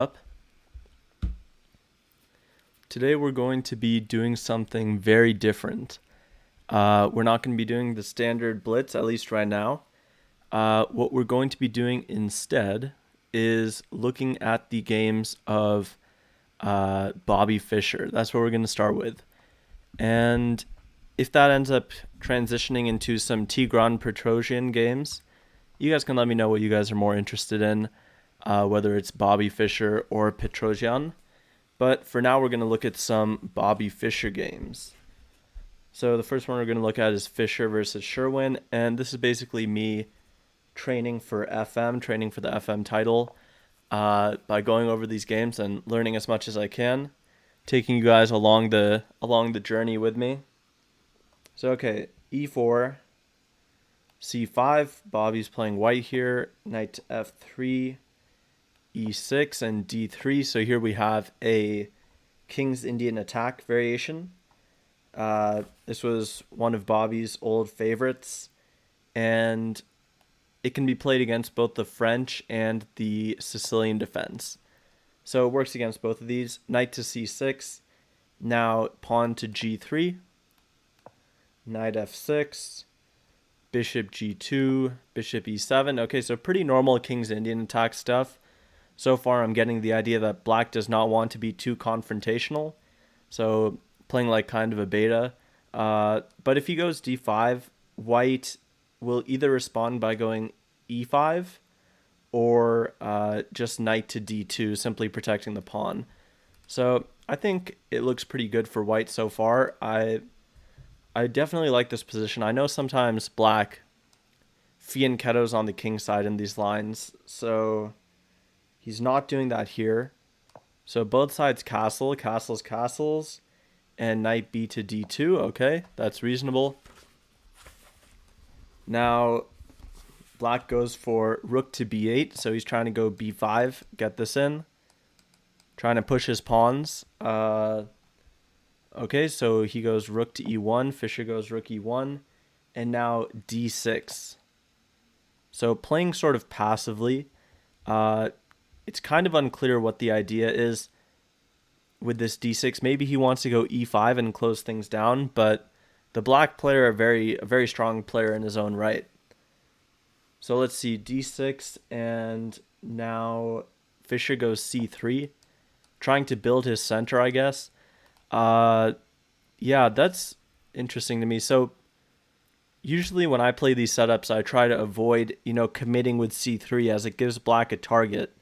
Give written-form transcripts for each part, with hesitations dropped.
Up. Today we're going to be doing something very different. We're not going to be doing the standard blitz, at least right now. What we're going to be doing instead is looking at the games of Bobby Fischer. That's what we're going to start with. And if that ends up transitioning into some Tigran Petrosian games, you guys can let me know what you guys are more interested in, whether it's Bobby Fischer or Petrosian. But for now, we're going to look at some Bobby Fischer games. So the first one we're going to look at is Fischer versus Sherwin, and this is basically me training for the FM title, by going over these games and learning as much as I can, taking you guys along the journey with me. So okay, e4, c5. Bobby's playing white here. Knight to f3, e6, and d3. So here we have a King's Indian attack variation. This was one of Bobby's old favorites, and it can be played against both the French and the Sicilian defense. So it works against both of these. Knight to c6. Now pawn to g3. Knight f6. Bishop g2. Bishop e7. Okay, so pretty normal King's Indian attack stuff. So far, I'm getting the idea that black does not want to be too confrontational. So playing like kind of a beta. But if he goes d5, white will either respond by going e5 or just knight to d2, simply protecting the pawn. So I think it looks pretty good for white so far. I definitely like this position. I know sometimes black fianchettos on the king side in these lines, so he's not doing that here. So both sides castles, and knight b to d2. Okay, that's reasonable. Now black goes for rook to b8, so he's trying to go b5, get this in. Trying to push his pawns. Okay, so he goes rook to e1, Fischer goes rook e1, and now d6. So playing sort of passively. It's kind of unclear what the idea is with this d6. Maybe he wants to go e5 and close things down, but the black player, a very strong player in his own right. So let's see, d6, and now Fischer goes c3, trying to build his center, I guess. Yeah, that's interesting to me. So usually when I play these setups, I try to avoid, committing with c3 as it gives black a target.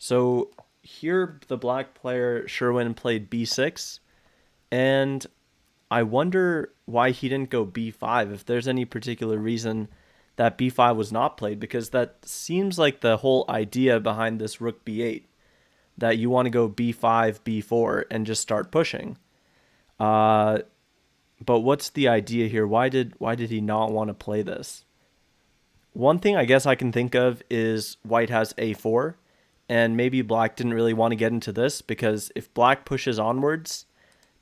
So here the black player Sherwin played b6, and I wonder why he didn't go b5, if there's any particular reason that b5 was not played, because that seems like the whole idea behind this rook b8, that you want to go b5, b4, and just start pushing. But what's the idea here? Why did he not want to play this? One thing I guess I can think of is white has a4, and maybe black didn't really want to get into this, because if black pushes onwards,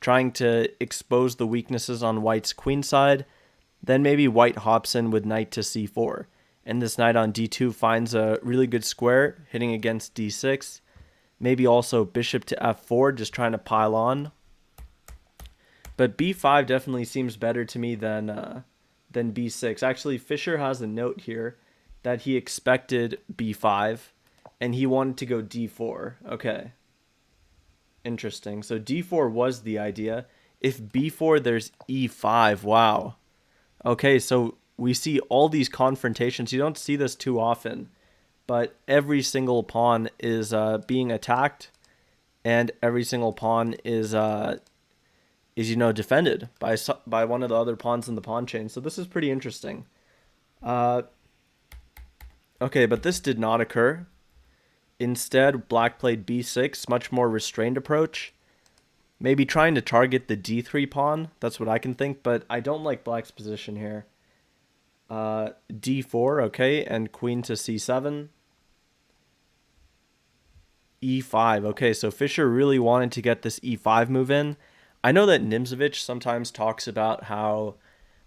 trying to expose the weaknesses on white's queen side, then maybe white hops in with knight to c4. And this knight on d2 finds a really good square, hitting against d6. Maybe also bishop to f4, just trying to pile on. But b5 definitely seems better to me than b6. Actually, Fischer has a note here that he expected b5, and he wanted to go d4. Okay. Interesting. So d4 was the idea. If b4, there's e5. Wow. Okay, so we see all these confrontations. You don't see this too often, but every single pawn is being attacked, and every single pawn is defended by one of the other pawns in the pawn chain. So this is pretty interesting. Okay, but this did not occur. Instead, black played b6, much more restrained approach. Maybe trying to target the d3 pawn. That's what I can think, but I don't like black's position here. d4, okay, and queen to c7. e5, okay, so Fischer really wanted to get this e5 move in. I know that Nimzovich sometimes talks about how,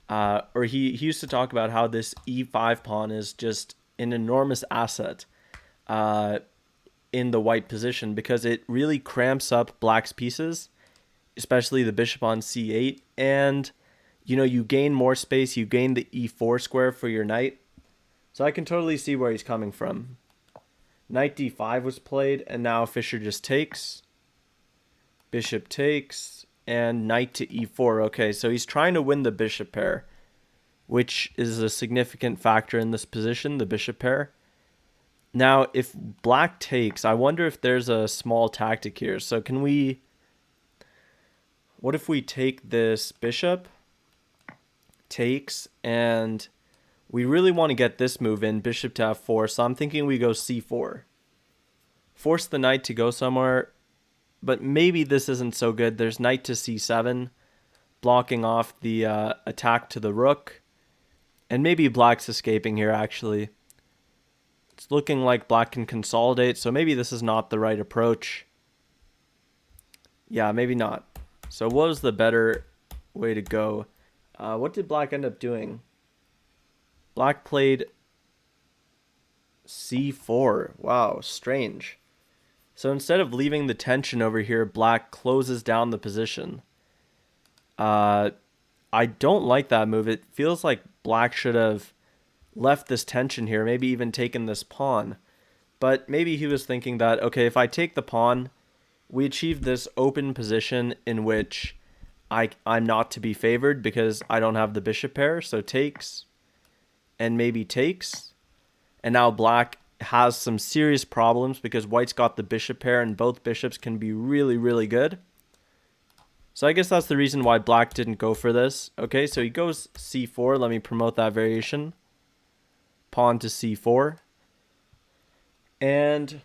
or he used to talk about how this e5 pawn is just an enormous asset. in the white position because it really cramps up black's pieces, especially the bishop on c8. And, you know, you gain more space. You gain the e4 square for your knight. So I can totally see where he's coming from. Knight d5 was played, and now Fischer just takes. Bishop takes, and knight to e4. Okay, so he's trying to win the bishop pair, which is a significant factor in this position, the bishop pair. Now, if black takes, I wonder if there's a small tactic here. So can we... What if we take this bishop, takes, and we really want to get this move in, bishop to f4, so I'm thinking we go c4. Force the knight to go somewhere, but maybe this isn't so good. There's knight to c7, blocking off the attack to the rook, and maybe black's escaping here, actually. It's looking like black can consolidate, so maybe this is not the right approach. Yeah, maybe not. So what was the better way to go? What did black end up doing? Black played c4. Wow, strange. So instead of leaving the tension over here, black closes down the position. I don't like that move. It feels like black should have left this tension here, maybe even taken this pawn. But maybe he was thinking that, okay, if I take the pawn, we achieve this open position in which I'm not to be favored because I don't have the bishop pair. So takes, and maybe takes. And now black has some serious problems because white's got the bishop pair and both bishops can be really, really good. So I guess that's the reason why black didn't go for this. Okay, so he goes c4. Let me promote that variation. Pawn to c4. And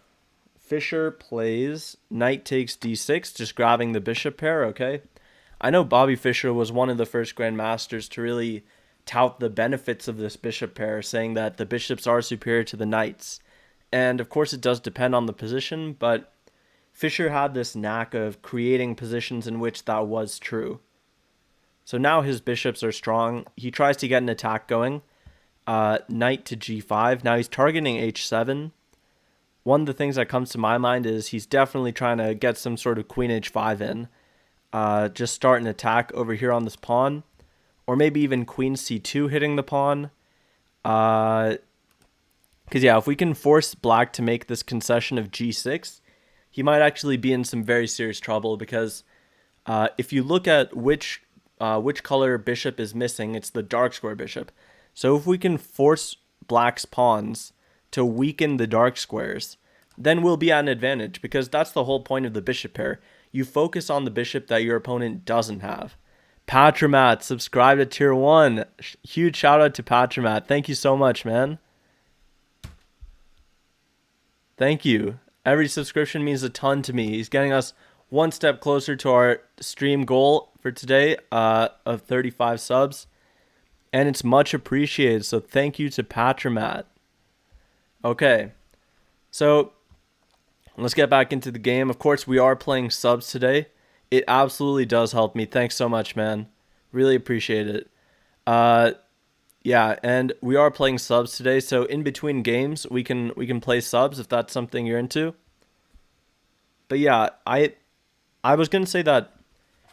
Fischer plays knight takes d6, just grabbing the bishop pair, okay? I know Bobby Fischer was one of the first grandmasters to really tout the benefits of this bishop pair, saying that the bishops are superior to the knights. And of course it does depend on the position, but Fischer had this knack of creating positions in which that was true. So now his bishops are strong. He tries to get an attack going. Knight to g5. Now he's targeting h7. One of the things that comes to my mind is he's definitely trying to get some sort of queen h5 in. Just start an attack over here on this pawn. Or maybe even queen c2 hitting the pawn. Because, yeah, if we can force black to make this concession of g6, he might actually be in some very serious trouble. Because if you look at which color bishop is missing, it's the dark square bishop. So if we can force black's pawns to weaken the dark squares, then we'll be at an advantage. Because that's the whole point of the bishop pair. You focus on the bishop that your opponent doesn't have. Patromat, subscribe to tier 1. Huge shout out to Patromat. Thank you so much, man. Thank you. Every subscription means a ton to me. He's getting us one step closer to our stream goal for today of 35 subs. And it's much appreciated. So thank you to Patromat. Okay. So let's get back into the game. Of course, we are playing subs today. It absolutely does help me. Thanks so much, man. Really appreciate it. Yeah, and we are playing subs today, so in between games we can play subs if that's something you're into. But yeah, I was gonna say that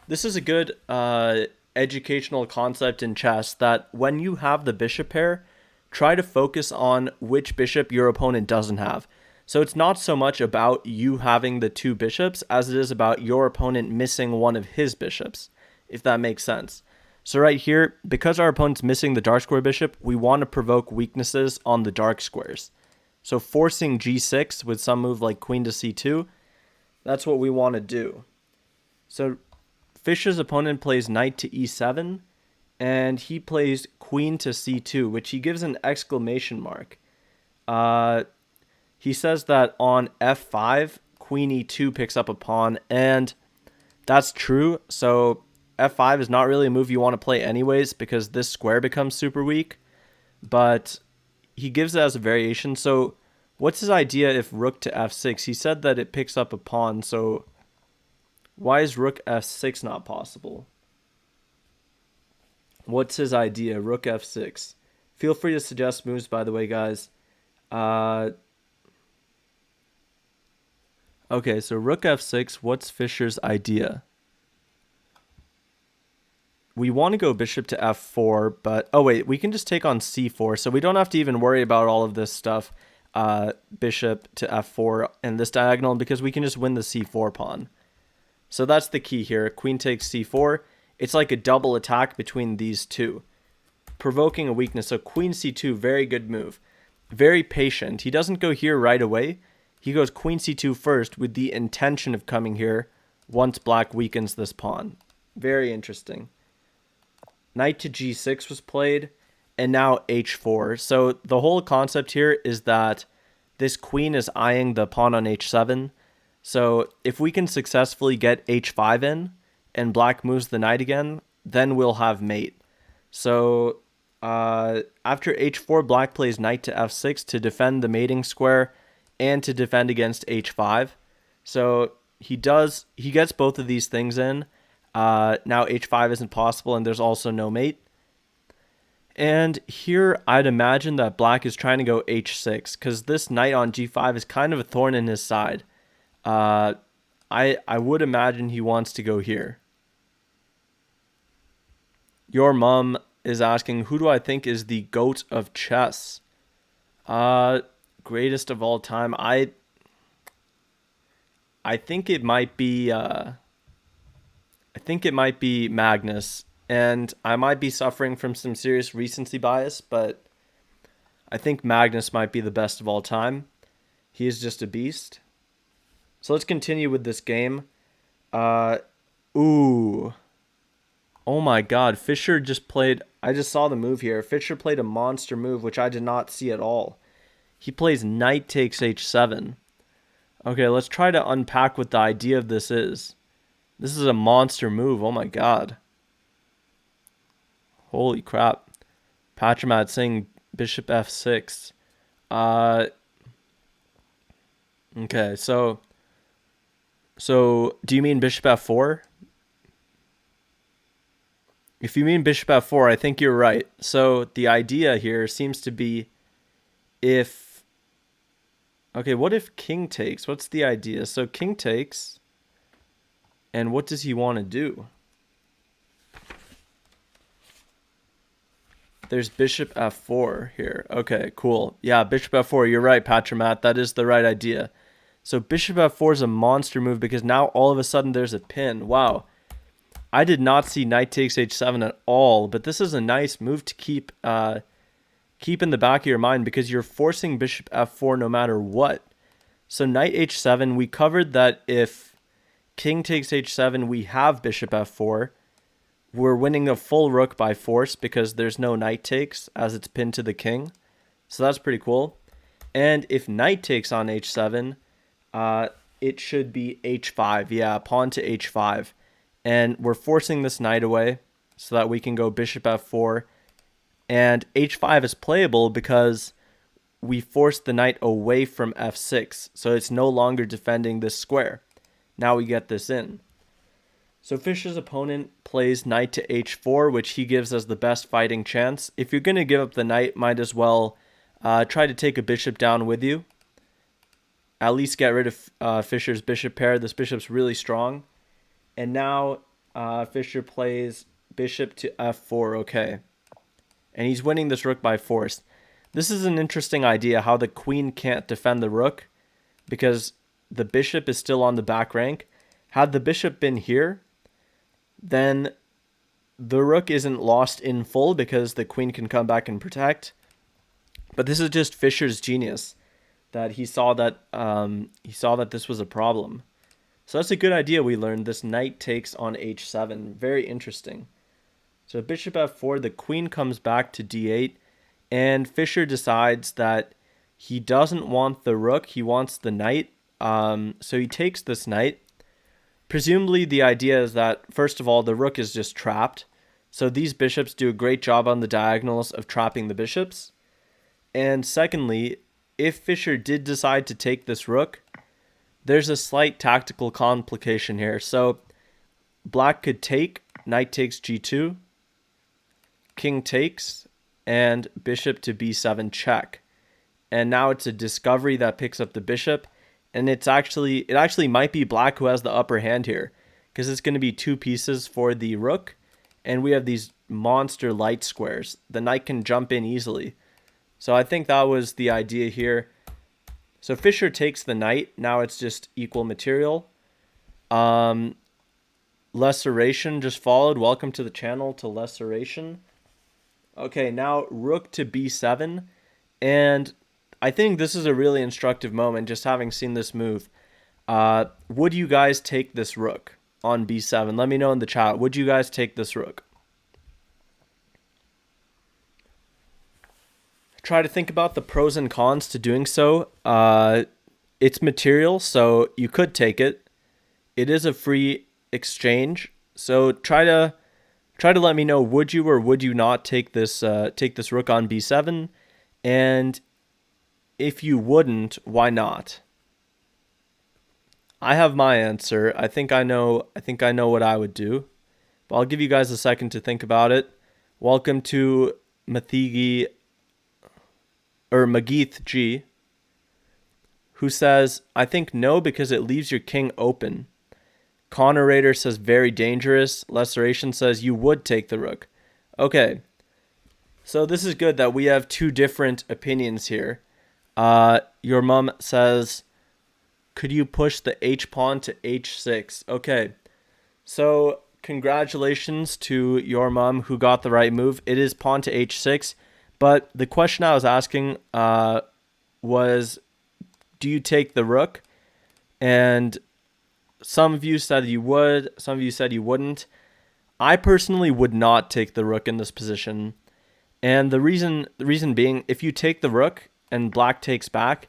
this is a good educational concept in chess, that when you have the bishop pair, try to focus on which bishop your opponent doesn't have. So it's not so much about you having the two bishops as it is about your opponent missing one of his bishops, if that makes sense. So right here, because our opponent's missing the dark square bishop, we want to provoke weaknesses on the dark squares. So forcing g6 with some move like queen to c2, that's what we want to do. So Fischer's opponent plays knight to e7, and he plays queen to c2, which he gives an exclamation mark. He says that on f5, queen e2 picks up a pawn, and that's true. So f5 is not really a move you want to play anyways because this square becomes super weak, but he gives it as a variation. So what's his idea if rook to f6? He said that it picks up a pawn, so why is rook f6 not possible? What's his idea? Rook f6. Feel free to suggest moves, by the way, guys. Okay, so rook f6. What's Fischer's idea? We want to go bishop to f4, but... Oh, wait, we can just take on c4, so we don't have to even worry about all of this stuff. Bishop to f4 and this diagonal, because we can just win the c4 pawn. So that's the key here. Queen takes c4. It's like a double attack between these two, provoking a weakness. So queen c2, very good move. Very patient. He doesn't go here right away. He goes queen c2 first with the intention of coming here once black weakens this pawn. Very interesting. Knight to g6 was played, and now h4. So the whole concept here is that this queen is eyeing the pawn on h7. So if we can successfully get h5 in, and black moves the knight again, then we'll have mate. So after h4, black plays knight to f6 to defend the mating square and to defend against h5. So he gets both of these things in. Now h5 isn't possible, and there's also no mate. And here I'd imagine that black is trying to go h6, because this knight on g5 is kind of a thorn in his side. I would imagine he wants to go here. Your mom is asking, who do I think is the GOAT of chess? Greatest of all time. I think it might be Magnus, and I might be suffering from some serious recency bias, but I think Magnus might be the best of all time. He is just a beast. So let's continue with this game. Ooh. Oh my god, Fischer just played... I just saw the move here. Fischer played a monster move, which I did not see at all. He plays knight takes h7. Okay, let's try to unpack what the idea of this is. This is a monster move. Oh my god. Holy crap. Patromat saying bishop f6. Okay, so do you mean bishop f4? If you mean bishop f4, I think you're right. So the idea here seems to be if... Okay, what if king takes? What's the idea? So king takes, and what does he want to do? There's bishop f4 here. Okay, cool. Yeah, bishop f4. You're right, Patromat. That is the right idea. So bishop f4 is a monster move because now all of a sudden there's a pin. Wow. I did not see knight takes h7 at all, but this is a nice move to keep in the back of your mind because you're forcing bishop f4 no matter what. So knight h7, we covered that if king takes h7, we have bishop f4. We're winning a full rook by force because there's no knight takes as it's pinned to the king. So that's pretty cool. And if knight takes on h7, it should be h5. Yeah, pawn to h5. And we're forcing this knight away so that we can go bishop f4. And h5 is playable because we forced the knight away from f6. So it's no longer defending this square. Now we get this in. So Fischer's opponent plays knight to h4, which he gives as the best fighting chance. If you're going to give up the knight, might as well try to take a bishop down with you. At least get rid of Fischer's bishop pair. This bishop's really strong. And now Fischer plays bishop to f4, okay. And he's winning this rook by force. This is an interesting idea, how the queen can't defend the rook because the bishop is still on the back rank. Had the bishop been here, then the rook isn't lost in full because the queen can come back and protect. But this is just Fischer's genius, that he saw that this was a problem. So that's a good idea we learned. This knight takes on h7. Very interesting. So bishop f4, the queen comes back to d8, and Fischer decides that he doesn't want the rook, he wants the knight. So he takes this knight. Presumably the idea is that, first of all, the rook is just trapped. So these bishops do a great job on the diagonals of trapping the bishops. And secondly, if Fischer did decide to take this rook, there's a slight tactical complication here. So black could take, knight takes g2, king takes, and bishop to b7 check. And now it's a discovery that picks up the bishop, and it actually might be black who has the upper hand here, because it's going to be 2 pieces for the rook, and we have these monster light squares. The knight can jump in easily. So I think that was the idea here. So Fischer takes the knight. Now it's just equal material. Lesseration just followed. Welcome to the channel to Lesseration. Okay, now rook to b7. And I think this is a really instructive moment, just having seen this move. Would you guys take this rook on b7? Let me know in the chat. Would you guys take this rook? Try to think about the pros and cons to doing so. It's material, so you could take it. It is a free exchange, so try to let me know, would you or would you not take this rook on b7, and if you wouldn't, why not? I have my answer. I think I know what I would do, but I'll give you guys a second to think about it. Welcome to Mathigi or Magith G, who says, I think no, because it leaves your king open. Connor Raider says very dangerous. Lesseration says you would take the rook. Okay, so this is good that we have 2 different opinions here. Your mom says, could you push the h pawn to h6? Okay, so congratulations to your mom who got the right move. It is pawn to h6, but the question I was asking was, do you take the rook? And some of you said you would, some of you said you wouldn't. I personally would not take the rook in this position. And the reason being, if you take the rook and black takes back,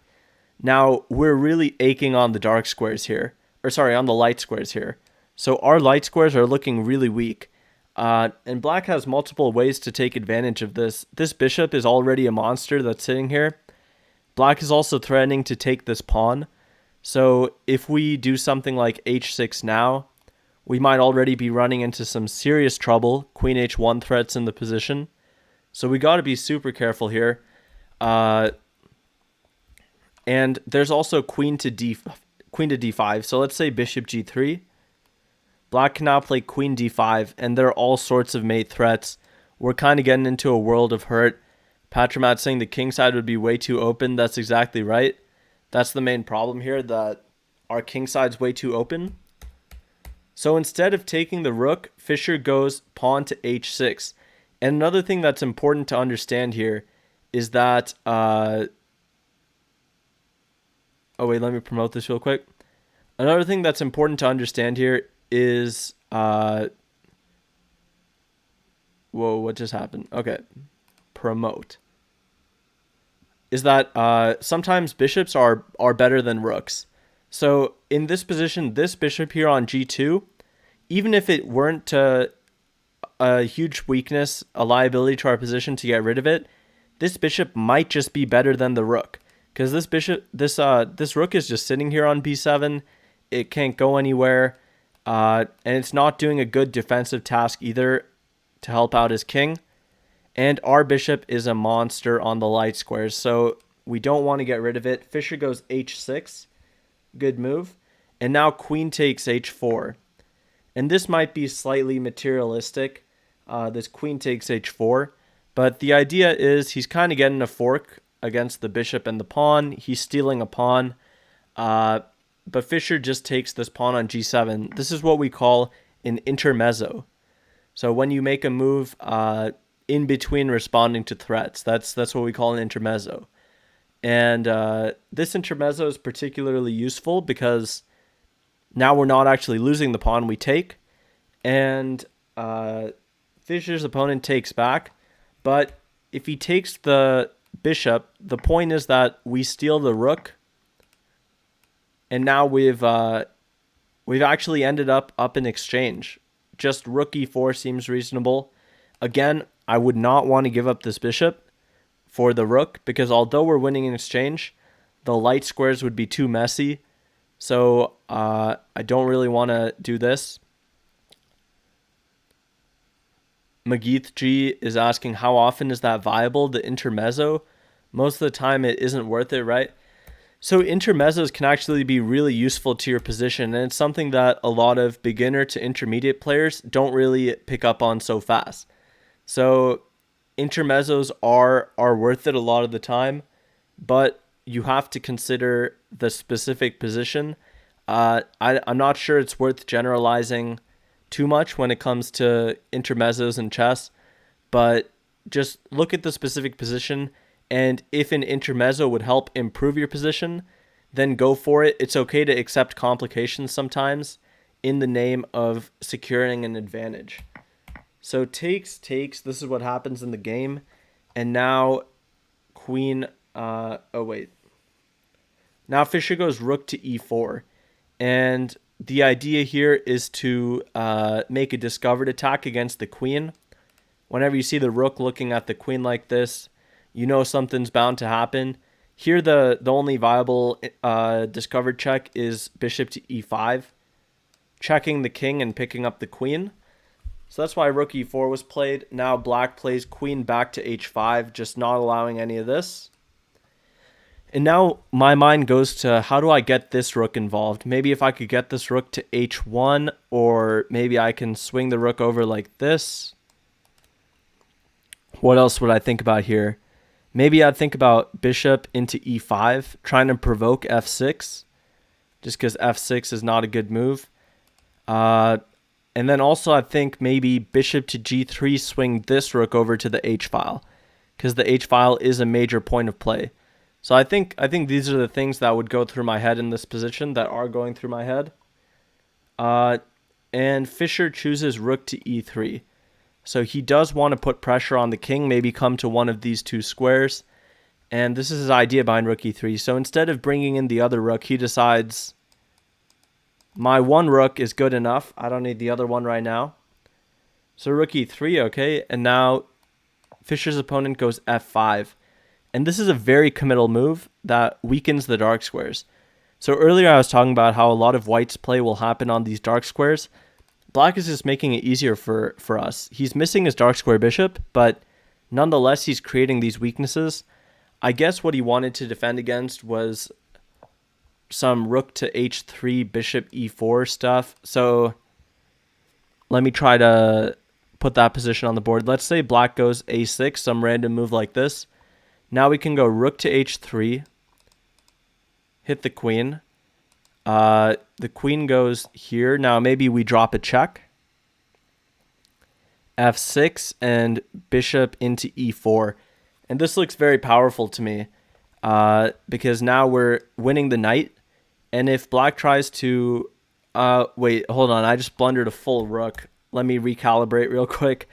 now we're really aching on the dark squares here. Or sorry, on the light squares here. So our light squares are looking really weak. And black has multiple ways to take advantage of this. This bishop is already a monster that's sitting here. Black is also threatening to take this pawn. So if we do something like h6 now, we might already be running into some serious trouble. Queen h1 threats in the position. So we got to be super careful here. And there's also queen to d5. So let's say bishop g3. Black can now play queen d5, and there are all sorts of mate threats. We're kind of getting into a world of hurt. Patromat saying the king side would be way too open. That's exactly right. That's the main problem here, that our king side's way too open. So instead of taking the rook, Fischer goes pawn to h6. And another thing that's important to understand here is that... oh wait, let me promote this real quick. Another thing that's important to understand here is... whoa, what just happened? Okay. Promote. Is that sometimes bishops are better than rooks. So in this position, this bishop here on g2, even if it weren't a huge weakness, a liability to our position to get rid of it, this bishop might just be better than the rook. Because this rook is just sitting here on b7. It can't go anywhere. And it's not doing a good defensive task either to help out his king. And our bishop is a monster on the light squares, so we don't want to get rid of it. Fischer goes h6. Good move. And now queen takes h4. And this might be slightly materialistic, this queen takes h4. But the idea is he's kind of getting a fork against the bishop and the pawn. He's stealing a pawn. But Fischer just takes this pawn on g7. This is what we call an intermezzo. So when you make a move... in between responding to threats. That's what we call an intermezzo. And this intermezzo is particularly useful because now we're not actually losing the pawn we take. And Fischer's opponent takes back. But if he takes the bishop, the point is that we steal the rook. And now we've actually ended up in exchange. Just rook e4 seems reasonable. Again, I would not want to give up this bishop for the rook, because although we're winning in exchange, the light squares would be too messy. So I don't really want to do this. Magith G is asking, how often is that viable, the intermezzo? Most of the time it isn't worth it, right? So intermezzos can actually be really useful to your position, and it's something that a lot of beginner to intermediate players don't really pick up on so fast. So intermezzos are worth it a lot of the time, but you have to consider the specific position. I'm not sure it's worth generalizing too much when it comes to intermezzos in chess, but just look at the specific position, and if an intermezzo would help improve your position, then go for it. It's okay to accept complications sometimes in the name of securing an advantage. So takes, this is what happens in the game. And now queen, now Fischer goes rook to e4. And the idea here is to make a discovered attack against the queen. Whenever you see the rook looking at the queen like this, you know something's bound to happen. Here, the only viable discovered check is bishop to e5, checking the king and picking up the queen. So that's why rook e4 was played. Now black plays queen back to h5, just not allowing any of this. And now my mind goes to, how do I get this rook involved? Maybe if I could get this rook to h1, or maybe I can swing the rook over like this. What else would I think about here? Maybe I'd think about bishop into e5, trying to provoke f6, just because f6 is not a good move. And then also I think maybe bishop to g3, swing this rook over to the h-file, because the h-file is a major point of play. So I think these are the things that would go through my head in this position, that are going through my head. And Fischer chooses rook to e3. So he does want to put pressure on the king, maybe come to one of these two squares. And this is his idea behind rook e3. So instead of bringing in the other rook, he decides, my one rook is good enough. I don't need the other one right now. So rook e3, okay. And now Fischer's opponent goes f5. And this is a very committal move that weakens the dark squares. So earlier I was talking about how a lot of white's play will happen on these dark squares. Black is just making it easier for us. He's missing his dark square bishop, but nonetheless he's creating these weaknesses. I guess what he wanted to defend against was some rook to h3, bishop e4 stuff. So let me try to put that position on the board. Let's say black goes a6, some random move like this. Now we can go rook to h3, hit the queen. The queen goes here. Now maybe we drop a check. f6 and bishop into e4. And this looks very powerful to me, because now we're winning the knight. And if black tries to... wait, hold on. I just blundered a full rook. Let me recalibrate real quick.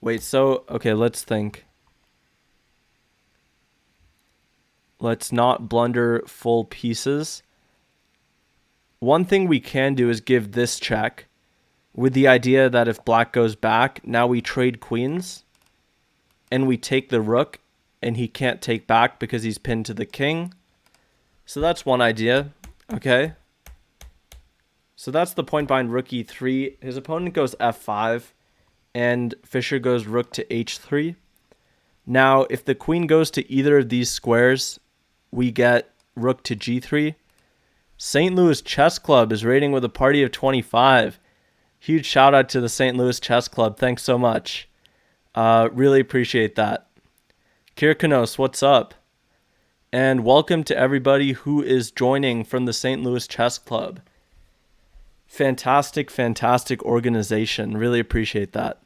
Wait, so... Okay, let's think. Let's not blunder full pieces. One thing we can do is give this check, with the idea that if black goes back, now we trade queens, and we take the rook, and he can't take back because he's pinned to the king. So that's one idea. Okay. So that's the point behind rook e3. His opponent goes f5, and Fischer goes rook to h3. Now, if the queen goes to either of these squares, we get rook to g3. St. Louis Chess Club is rating with a party of 25. Huge shout out to the St. Louis Chess Club. Thanks so much. Really appreciate that. Kirkanos, what's up? And welcome to everybody who is joining from the St. Louis Chess Club. Fantastic, fantastic organization. Really appreciate that.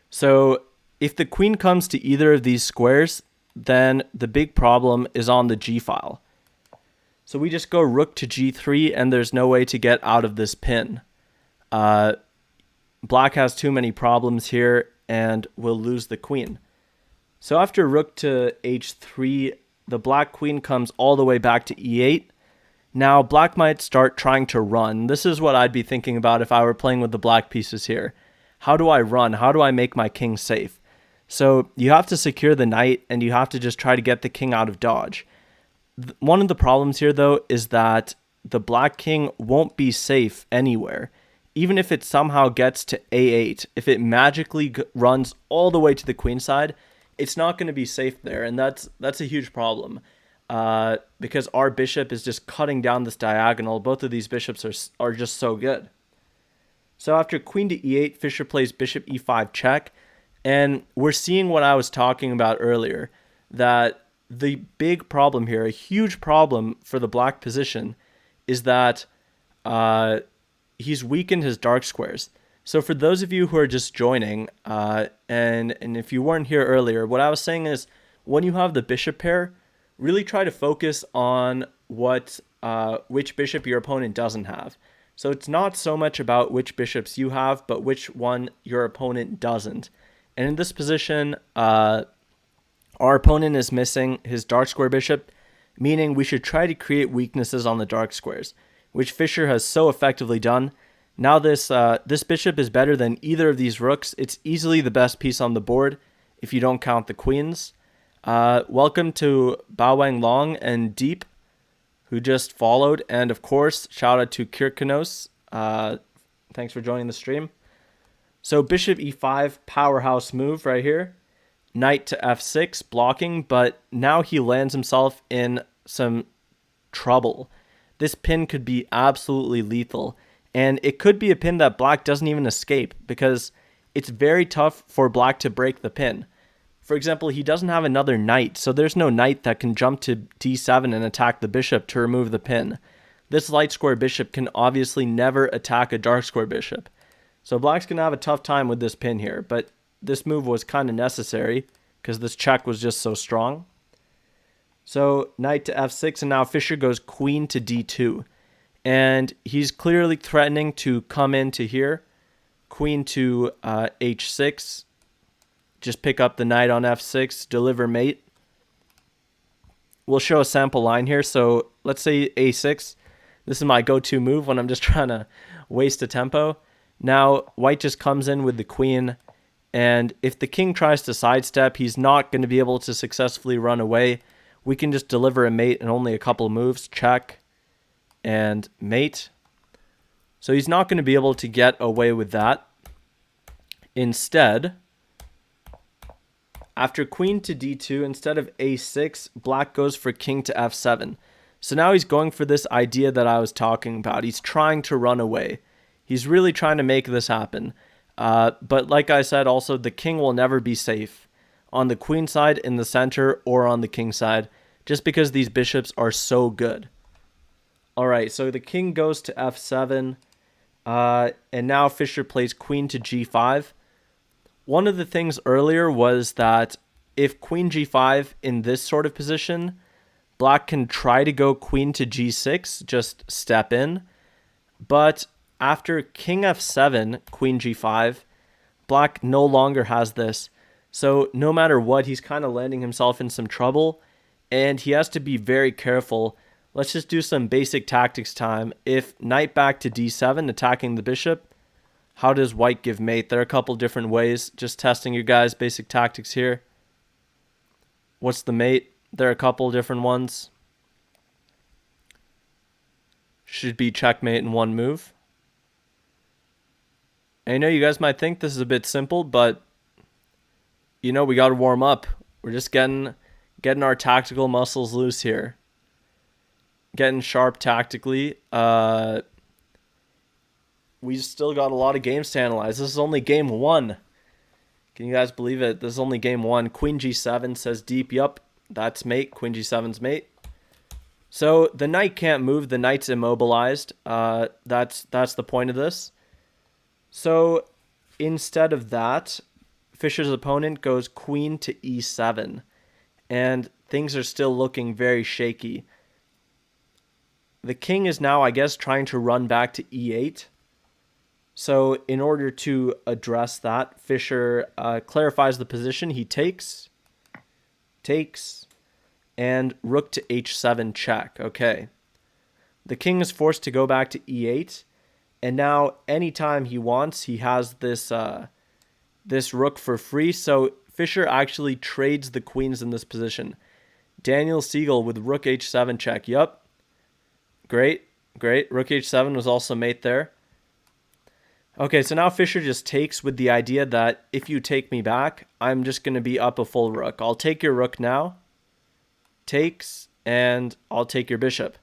So if the queen comes to either of these squares, then the big problem is on the g-file. So we just go rook to g3, and there's no way to get out of this pin. Black has too many problems here, and will lose the queen. So after rook to h3, the black queen comes all the way back to e8. Now black might start trying to run. This is what I'd be thinking about if I were playing with the black pieces here. How do I run? How do I make my king safe? So you have to secure the knight, and you have to just try to get the king out of dodge. One of the problems here, though, is that the black king won't be safe anywhere. Even if it somehow gets to a8, if it magically runs all the way to the queen side, it's not going to be safe there, and that's a huge problem. because our bishop is just cutting down this diagonal. Both of these bishops are just so good. So after queen to e8, Fischer plays bishop e5 check. And we're seeing what I was talking about earlier, that the big problem here, a huge problem for the black position, is that he's weakened his dark squares. So for those of you who are just joining, and if you weren't here earlier, what I was saying is when you have the bishop pair, really try to focus on which bishop your opponent doesn't have. So it's not so much about which bishops you have, but which one your opponent doesn't. And in this position, our opponent is missing his dark square bishop, meaning we should try to create weaknesses on the dark squares, which Fischer has so effectively done. Now this bishop is better than either of these rooks. It's easily the best piece on the board if you don't count the queens. Welcome to Bao Wang Long and Deep, who just followed. And of course, shout out to Kirkanos. Thanks for joining the stream. So bishop e5, powerhouse move right here. Knight to f6, blocking, but now he lands himself in some trouble. This pin could be absolutely lethal, and it could be a pin that black doesn't even escape because it's very tough for black to break the pin. For example, he doesn't have another knight, so there's no knight that can jump to d7 and attack the bishop to remove the pin. This light square bishop can obviously never attack a dark square bishop. So black's going to have a tough time with this pin here, but this move was kind of necessary because this check was just so strong. So knight to f6, and now Fischer goes queen to d2. And he's clearly threatening to come into here. Queen to h6. Just pick up the knight on f6, deliver mate. We'll show a sample line here. So let's say a6. This is my go-to move when I'm just trying to waste a tempo. Now, white just comes in with the queen, and if the king tries to sidestep, he's not going to be able to successfully run away. We can just deliver a mate in only a couple moves, check, and mate. So he's not going to be able to get away with that. Instead, after queen to d2, instead of a6, black goes for king to f7. So now he's going for this idea that I was talking about. He's trying to run away. He's really trying to make this happen. But like I said, also, the king will never be safe on the queen side, in the center, or on the king side, just because these bishops are so good. All right, so the king goes to f7, and now Fischer plays queen to g5. One of the things earlier was that if queen g5 in this sort of position, black can try to go queen to g6, just step in, but after king f7, queen g5, black no longer has this. So no matter what, he's kind of landing himself in some trouble, and he has to be very careful. Let's just do some basic tactics time. If knight back to d7, attacking the bishop, how does white give mate? There are a couple different ways. Just testing you guys' basic tactics here. What's the mate? There are a couple different ones. Should be checkmate in one move. I know you guys might think this is a bit simple, but you know, we got to warm up. We're just getting our tactical muscles loose here. Getting sharp tactically. We still got a lot of games to analyze. This is only game 1. Can you guys believe it? This is only game 1. Queen g7 says deep. Yup, that's mate. Queen g7's mate. So the knight can't move. The knight's immobilized. That's the point of this. So instead of that, Fischer's opponent goes queen to e7, and things are still looking very shaky. The king is now, I guess, trying to run back to e8. So in order to address that, Fischer clarifies the position. He takes, and rook to h7 check. Okay. The king is forced to go back to e8. And now, anytime he wants, he has this this rook for free. So Fischer actually trades the queens in this position. Daniel Siegel with rook h7 check. Yup. Great. Rook h7 was also mate there. Okay, so now Fischer just takes with the idea that if you take me back, I'm just going to be up a full rook. I'll take your rook now. Takes, and I'll take your bishop.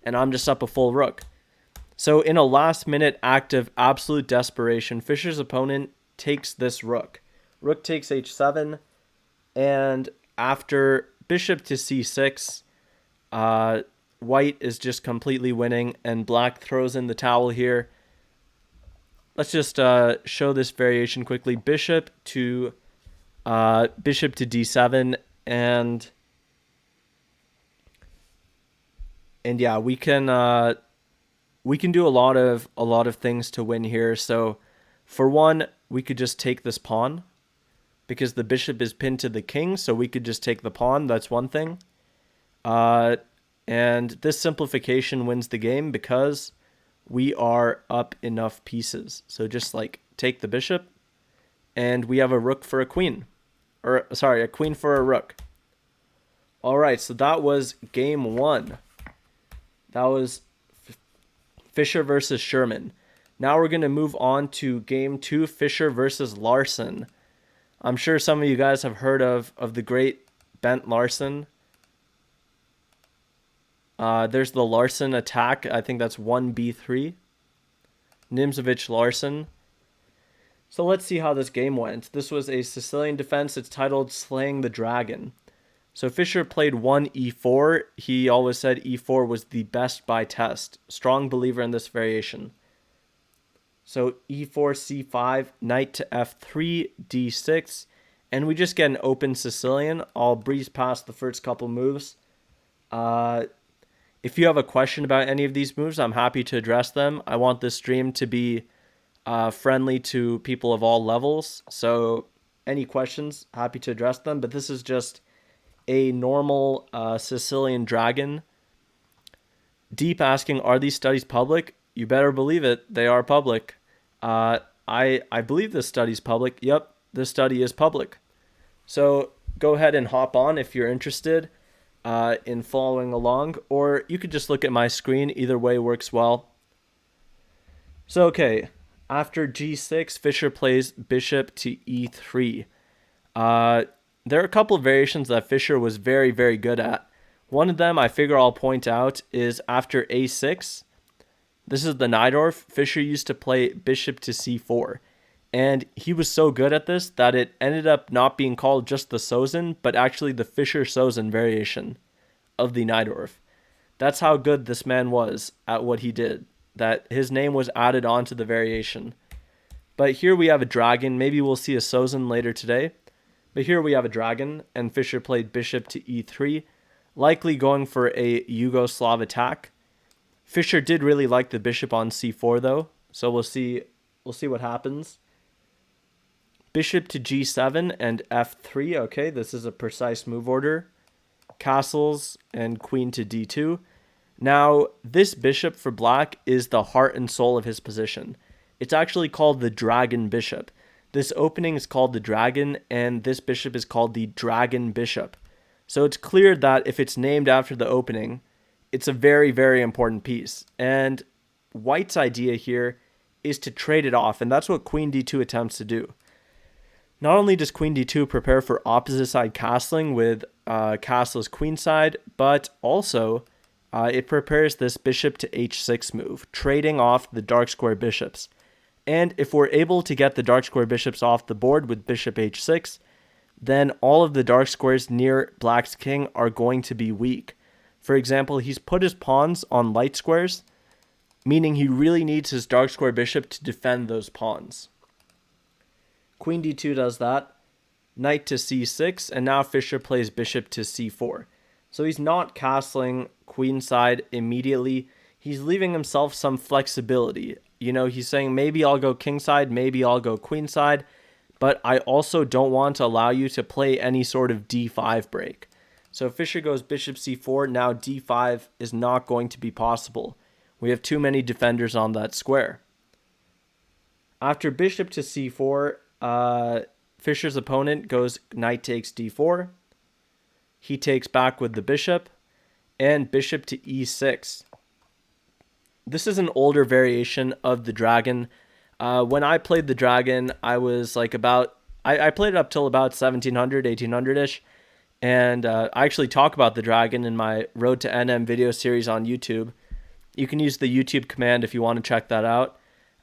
And I'm just up a full rook. So in a last-minute act of absolute desperation, Fischer's opponent takes this rook. Rook takes h7, and after bishop to c6, white is just completely winning, and black throws in the towel here. Let's just show this variation quickly. Bishop to d7, and yeah, we can do a lot of things to win here. So for one, we could just take this pawn because the bishop is pinned to the king, so we could just take the pawn. That's one thing. And this simplification wins the game because we are up enough pieces. So just like take the bishop, and we have a rook for a queen. Or sorry, a queen for a rook. All right, so that was game 1. That was Fischer versus Sherwin. Now we're going to move on to game 2, Fischer versus Larsen. I'm sure some of you guys have heard of the great Bent Larsen. There's the Larsen attack. I think that's 1b3. Nimzovich Larsen. So let's see how this game went. This was a Sicilian defense. It's titled Slaying the Dragon. So Fischer played 1e4. He always said e4 was the best by test. Strong believer in this variation. So e4, c5, knight to f3, d6. And we just get an open Sicilian. I'll breeze past the first couple moves. If you have a question about any of these moves, I'm happy to address them. I want this stream to be friendly to people of all levels. So any questions, happy to address them. But this is just a normal Sicilian dragon. Deep asking, are these studies public? You better believe it. They are public. I believe this study's public. Yep, this study is public. So go ahead and hop on if you're interested in following along, or you could just look at my screen. Either way works well. So, okay, after g6, Fischer plays bishop to e3. There are a couple of variations that Fischer was very, very good at. One of them I figure I'll point out is after a6. This is the Najdorf. Fischer used to play bishop to c4. And he was so good at this that it ended up not being called just the Sozin, but actually the Fischer-Sozin variation of the Najdorf. That's how good this man was at what he did, that his name was added onto the variation. But here we have a dragon. Maybe we'll see a Sozin later today. But here we have a dragon, and Fischer played bishop to e3, likely going for a Yugoslav attack. Fischer did really like the bishop on c4 though, so we'll see what happens. Bishop to g7 and f3. Okay, this is a precise move order. Castles and queen to d2. Now, this bishop for black is the heart and soul of his position. It's actually called the dragon bishop. This opening is called the dragon, and this bishop is called the dragon bishop. So it's clear that if it's named after the opening, it's a very, very important piece. And white's idea here is to trade it off, and that's what queen d2 attempts to do. Not only does queen d2 prepare for opposite side castling with castle's queen side, but also it prepares this bishop to h6 move, trading off the dark square bishops. And if we're able to get the dark square bishops off the board with bishop h6, then all of the dark squares near black's king are going to be weak. For example, he's put his pawns on light squares, meaning he really needs his dark square bishop to defend those pawns. Queen d2 does that. Knight to c6, and now Fischer plays bishop to c4. So he's not castling queenside immediately. He's leaving himself some flexibility. You know, he's saying maybe I'll go kingside, maybe I'll go queenside, but I also don't want to allow you to play any sort of d5 break. So Fischer goes bishop c4. Now d5 is not going to be possible. We have too many defenders on that square. After bishop to c4, Fischer's opponent goes knight takes d4. He takes back with the bishop, and bishop to e6. This is an older variation of the dragon. When I played the dragon, I was like I played it up till about 1700, 1800-ish, And I actually talk about the dragon in my Road to NM video series on YouTube. You can use the YouTube command if you want to check that out.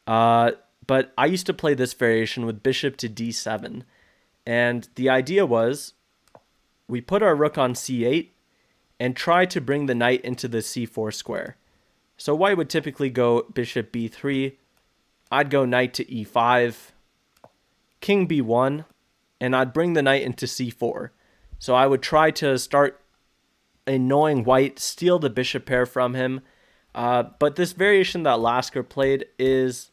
But I used to play this variation with bishop to d7. And the idea was we put our rook on c8 and try to bring the knight into the c4 square. So white would typically go bishop b3. I'd go knight to e5, king b1, and I'd bring the knight into c4. So I would try to start annoying white, steal the bishop pair from him. But this variation that Lasker played is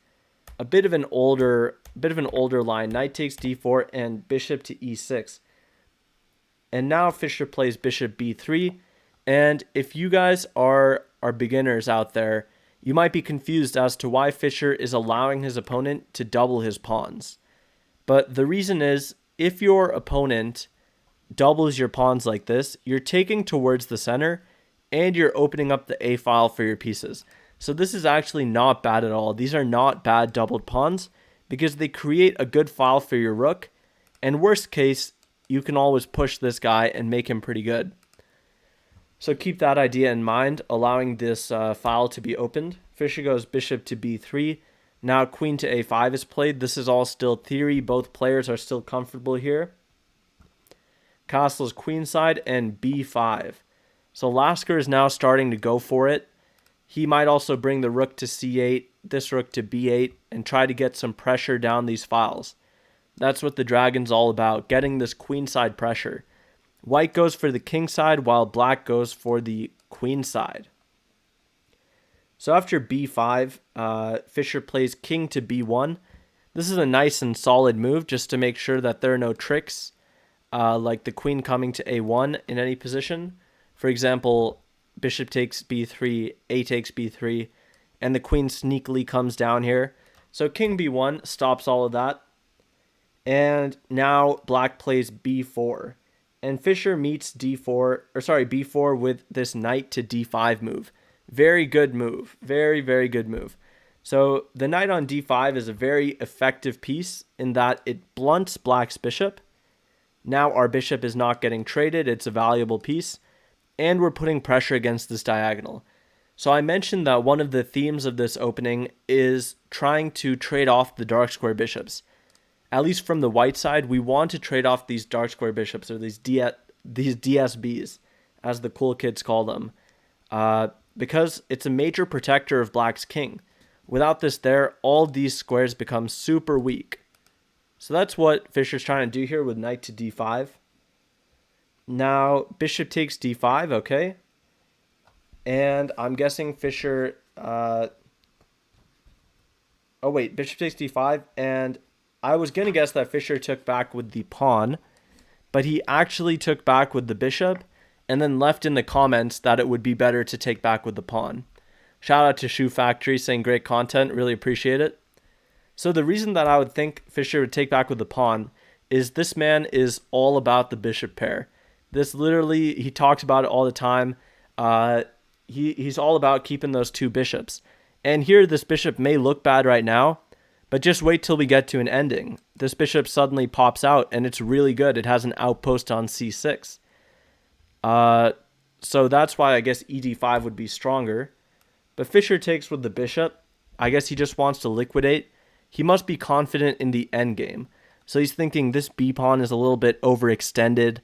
a bit of an older line. Knight takes d4 and bishop to e6. And now Fischer plays bishop b3. And if you guys are beginners out there, you might be confused as to why Fischer is allowing his opponent to double his pawns. But the reason is, if your opponent doubles your pawns like this, you're taking towards the center and you're opening up the A file for your pieces. So this is actually not bad at all. These are not bad doubled pawns because they create a good file for your rook. And worst case, you can always push this guy and make him pretty good. So keep that idea in mind, allowing this file to be opened. Fischer goes bishop to b3. Now queen to a5 is played. This is all still theory. Both players are still comfortable here. Castle's queenside and b5. So Lasker is now starting to go for it. He might also bring the rook to c8, this rook to b8, and try to get some pressure down these files. That's what the dragon's all about, getting this queenside pressure. White goes for the king side while black goes for the queen side. So after b5, Fischer plays king to b1. This is a nice and solid move just to make sure that there are no tricks, like the queen coming to a1 in any position. For example, bishop takes b3, a takes b3, and the queen sneakily comes down here. So king b1 stops all of that. And now black plays b4. And Fischer meets b4 with this knight to d5 move. Very good move. Very, very good move. So the knight on d5 is a very effective piece in that it blunts black's bishop. Now our bishop is not getting traded. It's a valuable piece. And we're putting pressure against this diagonal. So I mentioned that one of the themes of this opening is trying to trade off the dark square bishops. At least from the white side, we want to trade off these dark square bishops, or these DSBs, as the cool kids call them, because it's a major protector of black's king. Without this there, all these squares become super weak. So that's what Fischer's trying to do here with knight to d5. Now, bishop takes d5, okay. And I'm guessing Fischer... bishop takes d5, and I was going to guess that Fischer took back with the pawn, but he actually took back with the bishop, and then left in the comments that it would be better to take back with the pawn. Shout out to Shoe Factory saying great content, really appreciate it. So the reason that I would think Fischer would take back with the pawn is this man is all about the bishop pair. This literally, he talks about it all the time. He's all about keeping those two bishops. And here this bishop may look bad right now, but just wait till we get to an ending. This bishop suddenly pops out and it's really good. It has an outpost on c6. So that's why I guess ed5 would be stronger. But Fischer takes with the bishop. I guess he just wants to liquidate. He must be confident in the endgame. So he's thinking this b pawn is a little bit overextended.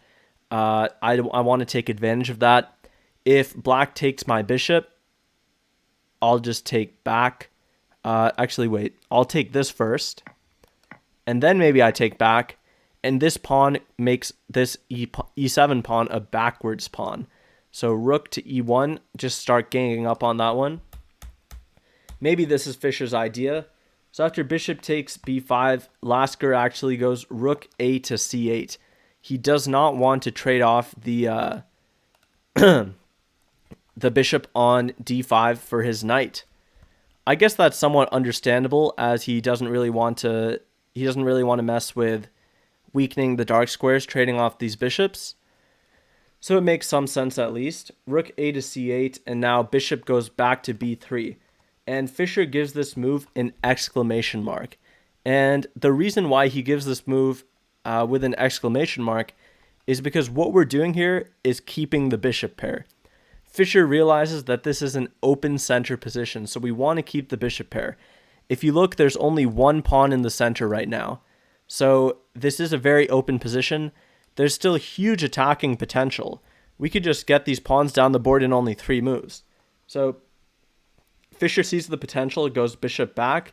I want to take advantage of that. If black takes my bishop, I'll just take back. Actually, wait. I'll take this first. And then maybe I take back. And this pawn makes this e7 pawn a backwards pawn. So rook to e1. Just start ganging up on that one. Maybe this is Fischer's idea. So after bishop takes b5, Lasker actually goes rook a to c8. He does not want to trade off the the bishop on d5 for his knight. I guess that's somewhat understandable, as he doesn't really want to mess with weakening the dark squares, trading off these bishops. So it makes some sense at least. Rook a to c8, and now bishop goes back to b3. And Fischer gives this move an exclamation mark. And the reason why he gives this move with an exclamation mark is because what we're doing here is keeping the bishop pair. Fischer realizes that this is an open center position, so we want to keep the bishop pair. If you look, there's only one pawn in the center right now. So this is a very open position. There's still huge attacking potential. We could just get these pawns down the board in only 3 moves. So Fischer sees the potential, goes bishop back,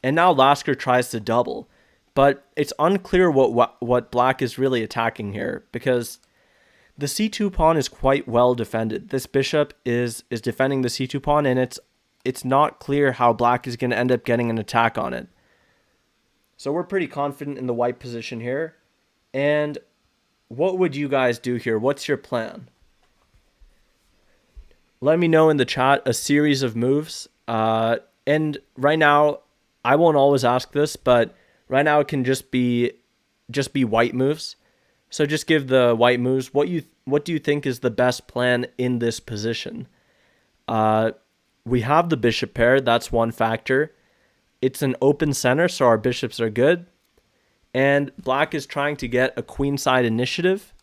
and now Lasker tries to double. But it's unclear what black is really attacking here, because the c2 pawn is quite well defended. This bishop is defending the c2 pawn, and it's not clear how black is going to end up getting an attack on it. So we're pretty confident in the white position here. And what would you guys do here? What's your plan? Let me know in the chat a series of moves. And right now, I won't always ask this, but right now it can just be white moves. So just give the white moves. What do you think is the best plan in this position? We have the bishop pair. That's one factor. It's an open center, so our bishops are good. And black is trying to get a queenside initiative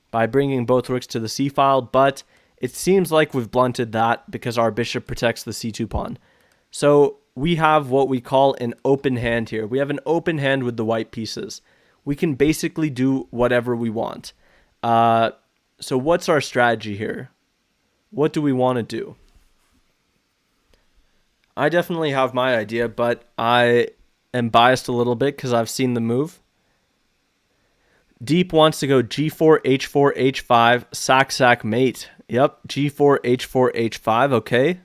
by bringing both rooks to the c-file, but it seems like we've blunted that because our bishop protects the c2 pawn. So we have what we call an open hand here. We have an open hand with the white pieces. We can basically do whatever we want. So what's our strategy here? What do we want to do? I definitely have my idea, but I am biased a little bit because I've seen the move. Deep wants to go g4, h4, h5, sack, mate. Yep, g4, h4, h5, okay.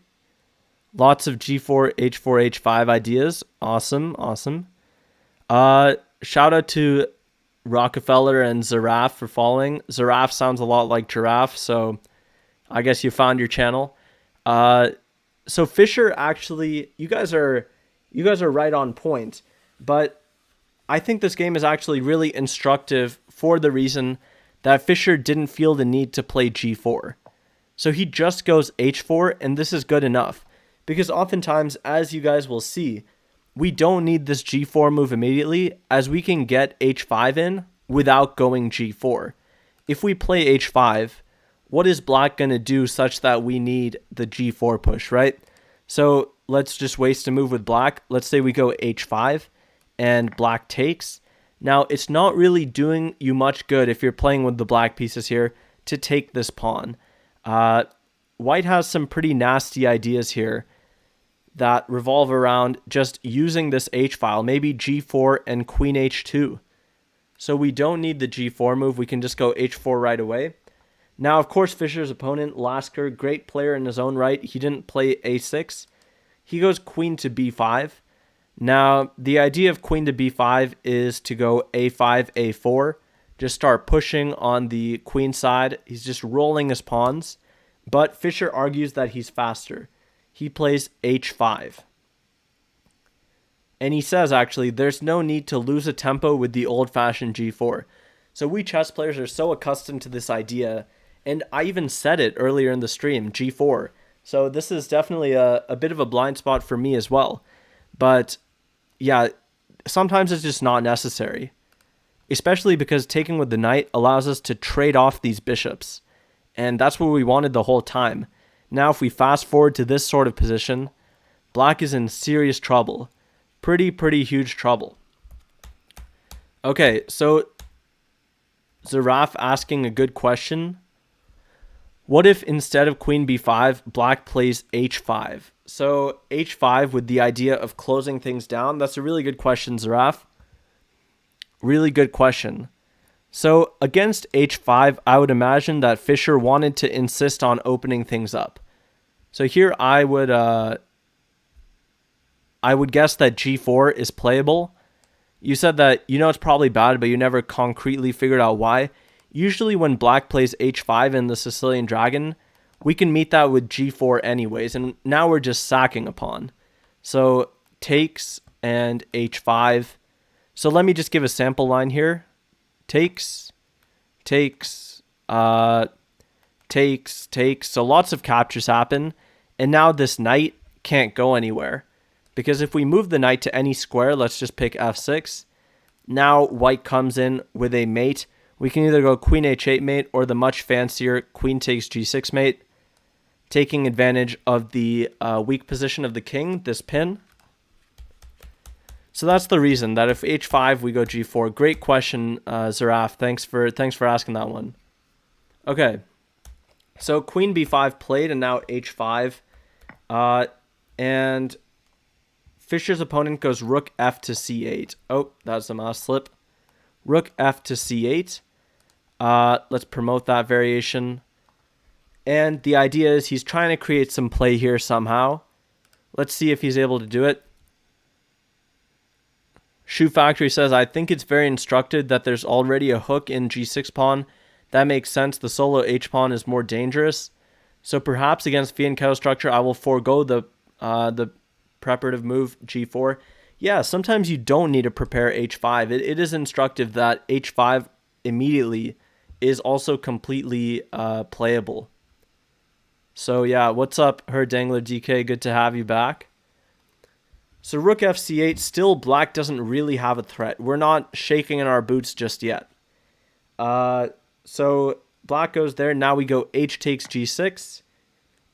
Lots of g4, h4, h5 ideas. Awesome. Shout out to Rockefeller and Zaraf for following. Zaraf sounds a lot like giraffe, so I guess you found your channel. So Fischer actually, you guys are right on point, but I think this game is actually really instructive for the reason that Fischer didn't feel the need to play g4. So he just goes h4, and this is good enough. Because oftentimes, as you guys will see, we don't need this g4 move immediately, as we can get h5 in without going g4. If we play h5, what is black going to do such that we need the g4 push, right? So let's just waste a move with black. Let's say we go h5 and black takes. Now, it's not really doing you much good if you're playing with the black pieces here to take this pawn. White has some pretty nasty ideas here that revolve around just using this h-file, maybe g4 and queen h2. So we don't need the g4 move. We can just go h4 right away. Now, of course, Fischer's opponent, Lasker, great player in his own right. He didn't play a6. He goes queen to b5. Now, the idea of queen to b5 is to go a5, a4. Just start pushing on the queen side. He's just rolling his pawns. But Fischer argues that he's faster. He plays h5. And he says, actually, there's no need to lose a tempo with the old-fashioned g4. So we chess players are so accustomed to this idea. And I even said it earlier in the stream, g4. So this is definitely a bit of a blind spot for me as well. But yeah, sometimes it's just not necessary. Especially because taking with the knight allows us to trade off these bishops. And that's what we wanted the whole time. Now if we fast forward to this sort of position, black is in serious trouble. Pretty huge trouble. Okay, so Zaraf asking a good question. What if instead of queen b5, black plays h5? So h5 with the idea of closing things down. That's a really good question, Zaraf. Really good question. So against h5, I would imagine that Fischer wanted to insist on opening things up. So here I would guess that g4 is playable. You said that you know it's probably bad, but you never concretely figured out why. Usually when black plays h5 in the Sicilian Dragon, we can meet that with g4 anyways, and now we're just sacking a pawn. So takes and h5. So let me just give a sample line here. Takes, takes, takes. So lots of captures happen, and now this knight can't go anywhere. Because if we move the knight to any square, let's just pick f6. Now white comes in with a mate. We can either go queen h8 mate or the much fancier queen takes g6 mate, taking advantage of the weak position of the king, this pin. So that's the reason that if h5 we go g4. Great question, Zaraf. Thanks for asking that one. Okay, so queen b5 played, and now h5, and Fischer's opponent goes rook f to c8. Oh, that's a mouse slip. Rook f to c8. Let's promote that variation. And the idea is he's trying to create some play here somehow. Let's see if he's able to do it. Shoe Factory says, I think it's very instructive that there's already a hook in g6 pawn. That makes sense. The solo h pawn is more dangerous. So perhaps against Fiat Cow structure, I will forego the preparative move g4. Yeah, sometimes you don't need to prepare h5. It is instructive that h5 immediately is also completely playable. So yeah, what's up, Her Dangler DK? Good to have you back. So rook f c8, still black doesn't really have a threat. We're not shaking in our boots just yet. So black goes there. Now we go h takes g6,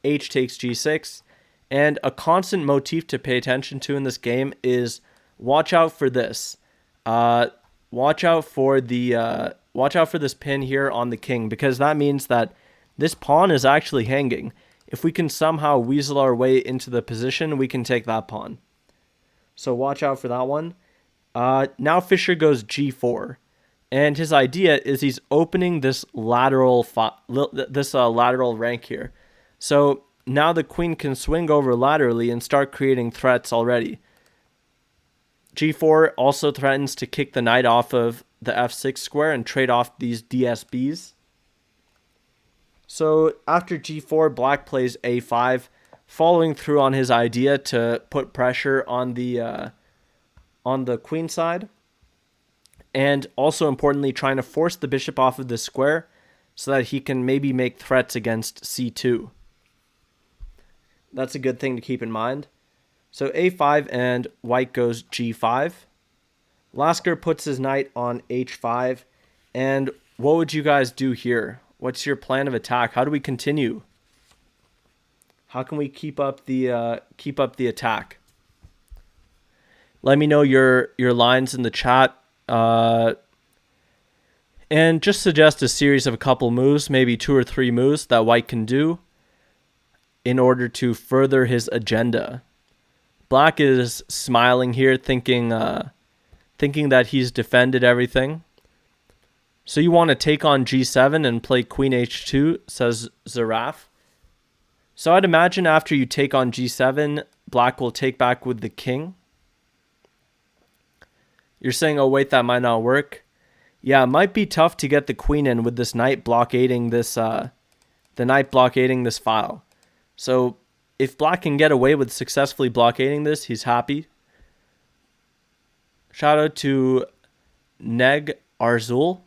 h takes g6. And a constant motif to pay attention to in this game is watch out for this. Watch out for this pin here on the king, because that means that this pawn is actually hanging. If we can somehow weasel our way into the position, we can take that pawn. So watch out for that one. Now Fischer goes g4, and his idea is he's opening this lateral rank here. So now the queen can swing over laterally and start creating threats already. g4 also threatens to kick the knight off of the f6 square and trade off these DSBs. So after g4, black plays a5, following through on his idea to put pressure on the queen side, and also importantly trying to force the bishop off of the square so that he can maybe make threats against c2. That's a good thing to keep in mind. So a5 and white goes g5. Lasker puts his knight on h5, and what would you guys do here? What's your plan of attack? How do we continue? How can we keep up the attack? Let me know your lines in the chat, and just suggest a series of a couple moves, maybe 2 or 3 moves that white can do in order to further his agenda. Black is smiling here, thinking that he's defended everything. So you want to take on g7 and play queen h2, says Zaraf. So I'd imagine after you take on g7, black will take back with the king. You're saying, oh wait, that might not work. Yeah, it might be tough to get the queen in with this knight blockading this file. So if black can get away with successfully blockading this, he's happy. Shout out to Neg Arzul,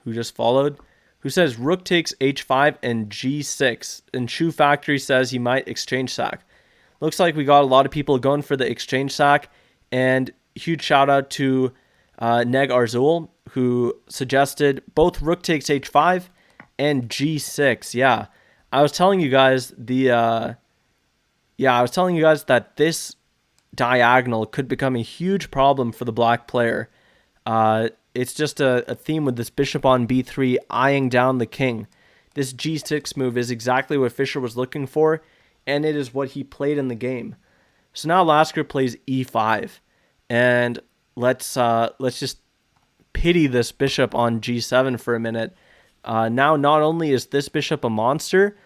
who just followed, who says rook takes h5 and g6. And Shoe Factory says he might exchange sack. Looks like we got a lot of people going for the exchange sack. And huge shout out to Neg Arzul, who suggested both rook takes h5 and g6. Yeah, I was telling you guys that this diagonal could become a huge problem for the black player. It's just a theme with this bishop on b3 eyeing down the king. This g6 move is exactly what Fischer was looking for, and it is what he played in the game. So now Lasker plays e5, and let's just pity this bishop on g7 for a minute. Now not only is this bishop a monster,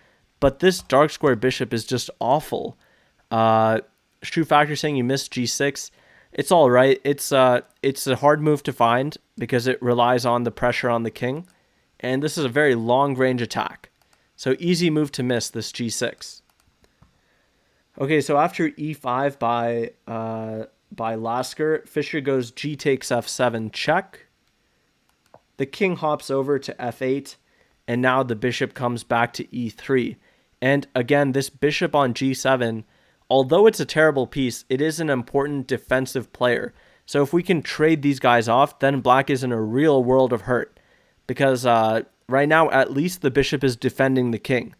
but this dark square bishop is just awful. Shoe Factor saying you missed g6. It's all right. It's a hard move to find because it relies on the pressure on the king, and this is a very long range attack. So easy move to miss this g6. Okay, so after e5 by Lasker, Fischer goes g takes f7 check. The king hops over to f8, and now the bishop comes back to e3. And again, this bishop on g7, although it's a terrible piece, it is an important defensive player. So if we can trade these guys off, then black is in a real world of hurt. because right now at least the bishop is defending the king.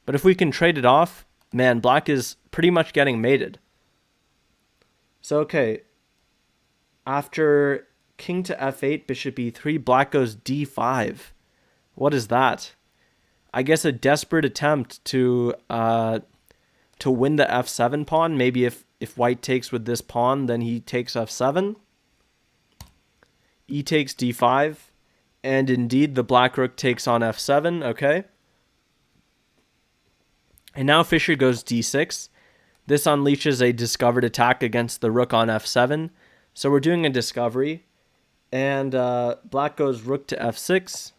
But if we can trade it off, man, black is pretty much getting mated. So, okay, after king to f8, bishop e3, black goes d5. What is that? I guess a desperate attempt to win the f7 pawn. Maybe if white takes with this pawn, then he takes f7. E takes d5. And indeed, the black rook takes on f7. Okay. And now Fischer goes d6. This unleashes a discovered attack against the rook on f7. So we're doing a discovery. And black goes rook to f6.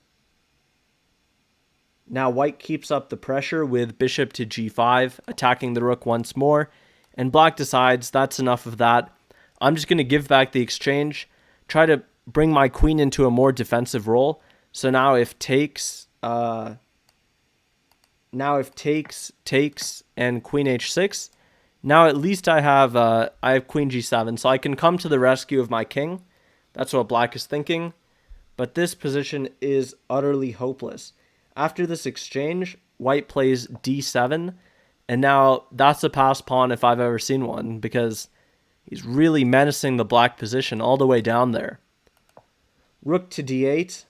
Now white keeps up the pressure with bishop to g5, attacking the rook once more. And black decides that's enough of that. I'm just going to give back the exchange, try to bring my queen into a more defensive role. So now if takes, takes, and queen h6, now at least I have queen g7, so I can come to the rescue of my king. That's what black is thinking. But this position is utterly hopeless. After this exchange, white plays d7, and now that's a passed pawn if I've ever seen one, because he's really menacing the black position all the way down there. Rook to d8,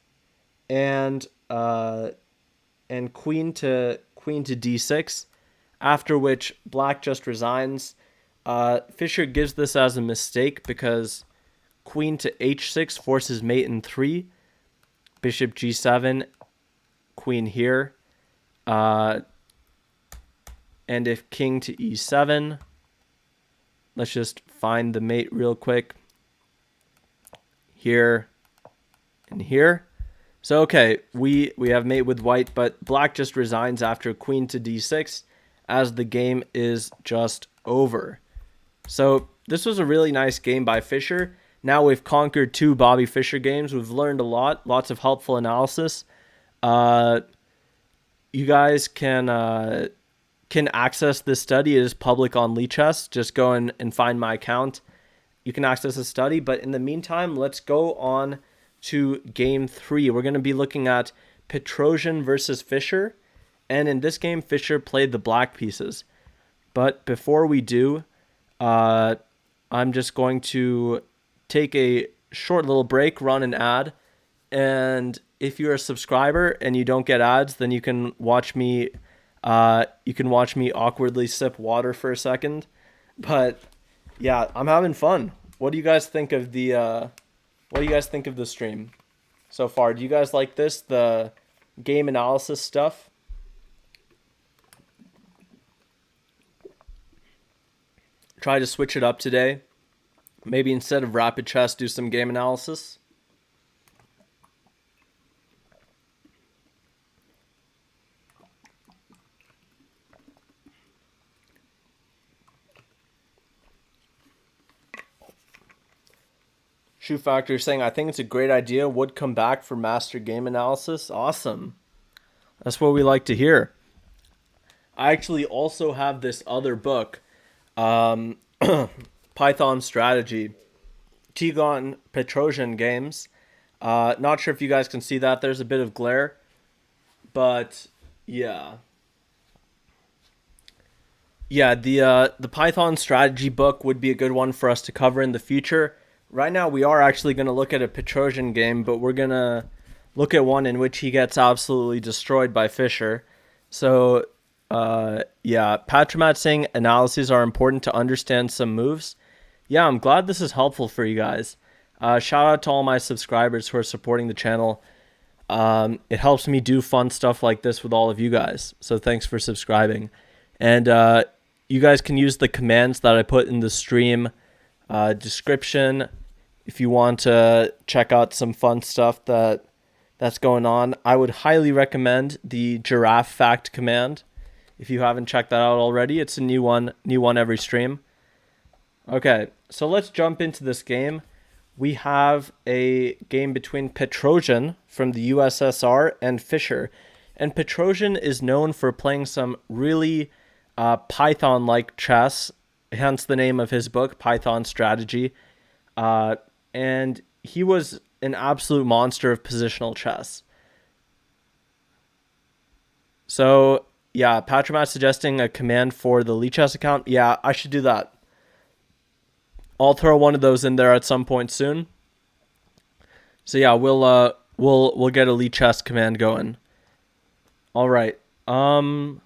and queen to d6, after which black just resigns. Fischer gives this as a mistake because queen to h6 forces mate in 3, bishop g7, queen here, and if king to e7, let's just find the mate real quick, here and here. So okay, we have mate with white, but black just resigns after queen to d6 as the game is just over. So this was a really nice game by Fischer. Now we've conquered 2 Bobby Fischer games. We've learned a lot, lots of helpful analysis. You guys can access this study. It is public on Lichess. Just go and find my account. You can access the study. But in the meantime, let's go on to game 3. We're going to be looking at Petrosian versus Fischer. And in this game, Fischer played the black pieces. But before we do, I'm just going to take a short little break, run an ad, and if you're a subscriber and you don't get ads, then you can watch me awkwardly sip water for a second. But yeah, I'm having fun. What do you guys think of the stream so far? Do you guys like this, the game analysis stuff? Try to switch it up today. Maybe instead of rapid chess, do some game analysis. Shoe Factor saying, I think it's a great idea. Would come back for master game analysis. Awesome. That's what we like to hear. I actually also have this other book, Python Strategy, Tigon Petrosian Games. Not sure if you guys can see that. There's a bit of glare. But yeah. Yeah, the Python Strategy book would be a good one for us to cover in the future. Right now, we are actually going to look at a Petrosian game, but we're going to look at one in which he gets absolutely destroyed by Fischer. So, yeah, Patromat saying analyses are important to understand some moves. Yeah, I'm glad this is helpful for you guys. Shout out to all my subscribers who are supporting the channel. It helps me do fun stuff like this with all of you guys. So thanks for subscribing. And you guys can use the commands that I put in the stream description if you want to check out some fun stuff that's going on. I would highly recommend the giraffe fact command. If you haven't checked that out already, it's a new one every stream. Okay, so let's jump into this game. We have a game between Petrosian from the USSR and Fischer. And Petrosian is known for playing some really Python-like chess, hence the name of his book, Python Strategy. And he was an absolute monster of positional chess. So, yeah, Patromat suggesting a command for the Lee Chess account. Yeah, I should do that. I'll throw one of those in there at some point soon. So yeah, we'll get a Lee Chess command going. All right. So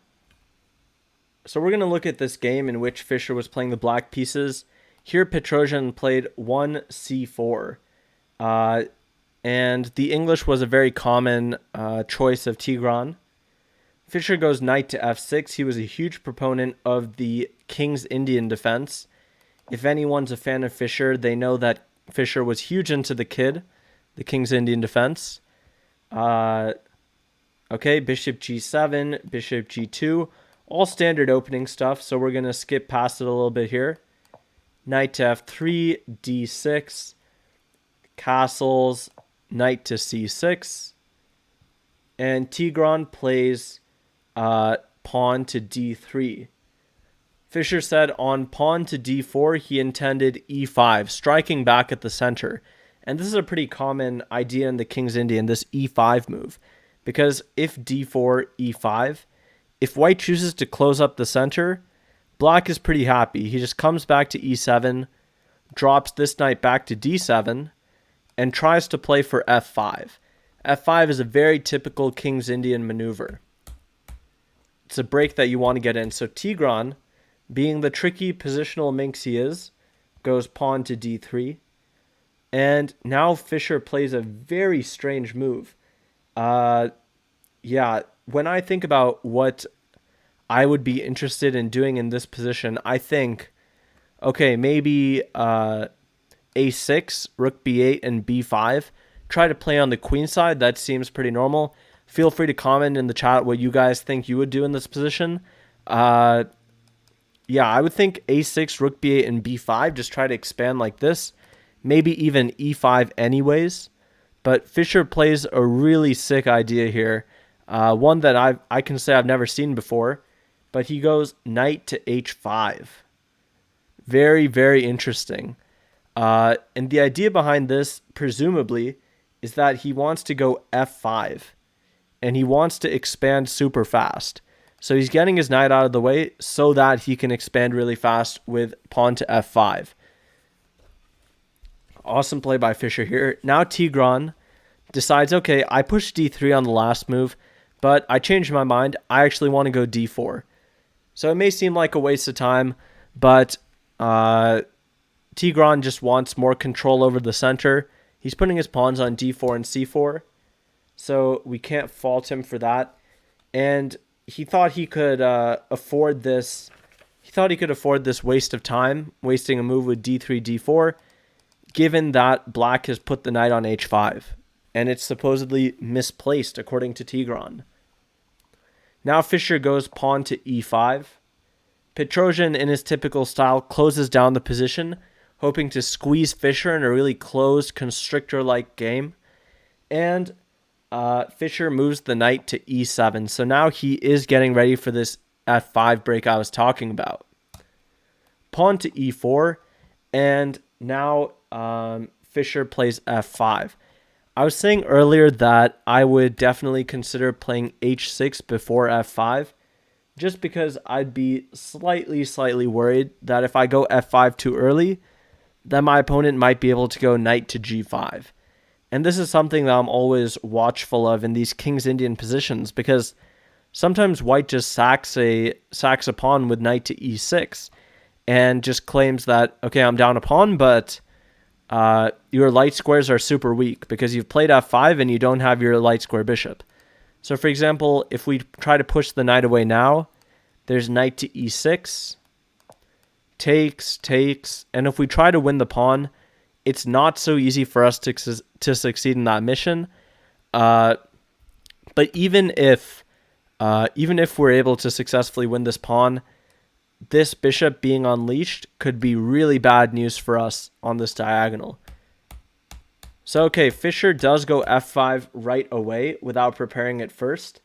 we're gonna look at this game in which Fischer was playing the black pieces. Here, Petrosian played 1c4, and the English was a very common choice of Tigran. Fischer goes knight to f6. He was a huge proponent of the King's Indian defense. If anyone's a fan of Fischer, they know that Fischer was huge into the kid, the King's Indian defense. Okay, bishop g7, bishop g2, all standard opening stuff, so we're going to skip past it a little bit here. Knight to f3, d6, castles, knight to c6, and Tigran plays pawn to d3. Fischer said on pawn to d4, he intended e5, striking back at the center. And this is a pretty common idea in the King's Indian, this e5 move. Because if d4, e5, if white chooses to close up the center, black is pretty happy. He just comes back to e7, drops this knight back to d7, and tries to play for f5. f5 is a very typical King's Indian maneuver. It's a break that you want to get in. So Tigran, being the tricky positional minx he is, goes pawn to d3. And now Fischer plays a very strange move. Yeah, when I think about what I would be interested in doing in this position, I think, okay, maybe a6, rook b8, and b5. Try to play on the queen side. That seems pretty normal. Feel free to comment in the chat what you guys think you would do in this position. Yeah, I would think a6, rook b8, and b5. Just try to expand like this. Maybe even e5 anyways. But Fischer plays a really sick idea here. One that I can say I've never seen before. But he goes knight to h5. Very, very interesting. And the idea behind this, presumably, is that he wants to go f5. And he wants to expand super fast. So he's getting his knight out of the way so that he can expand really fast with pawn to f5. Awesome play by Fischer here. Now Tigran decides, okay, I pushed d3 on the last move, but I changed my mind. I actually want to go d4. So it may seem like a waste of time, but Tigran just wants more control over the center. He's putting his pawns on d4 and c4, so we can't fault him for that. And he thought he could afford this. He thought he could afford this waste of time, wasting a move with d3, d4, given that black has put the knight on h5, and it's supposedly misplaced according to Tigran. Now Fischer goes pawn to e5. Petrosian, in his typical style, closes down the position, hoping to squeeze Fischer in a really closed, constrictor-like game. And Fischer moves the knight to e7. So now he is getting ready for this f5 break I was talking about. Pawn to e4, and now Fischer plays f5. I was saying earlier that I would definitely consider playing h6 before f5, just because I'd be slightly worried that if I go f5 too early, then my opponent might be able to go knight to g5. And this is something that I'm always watchful of in these King's Indian positions, because sometimes white just sacks a pawn with knight to e6 and just claims that, okay, I'm down a pawn, but your light squares are super weak because you've played f5 and you don't have your light square bishop. So for example, if we try to push the knight away now, there's knight to e6, takes, and if we try to win the pawn, it's not so easy for us to succeed in that mission. But even if we're able to successfully win this pawn, this bishop being unleashed could be really bad news for us on this diagonal. So, okay, Fischer does go f5 right away without preparing it first.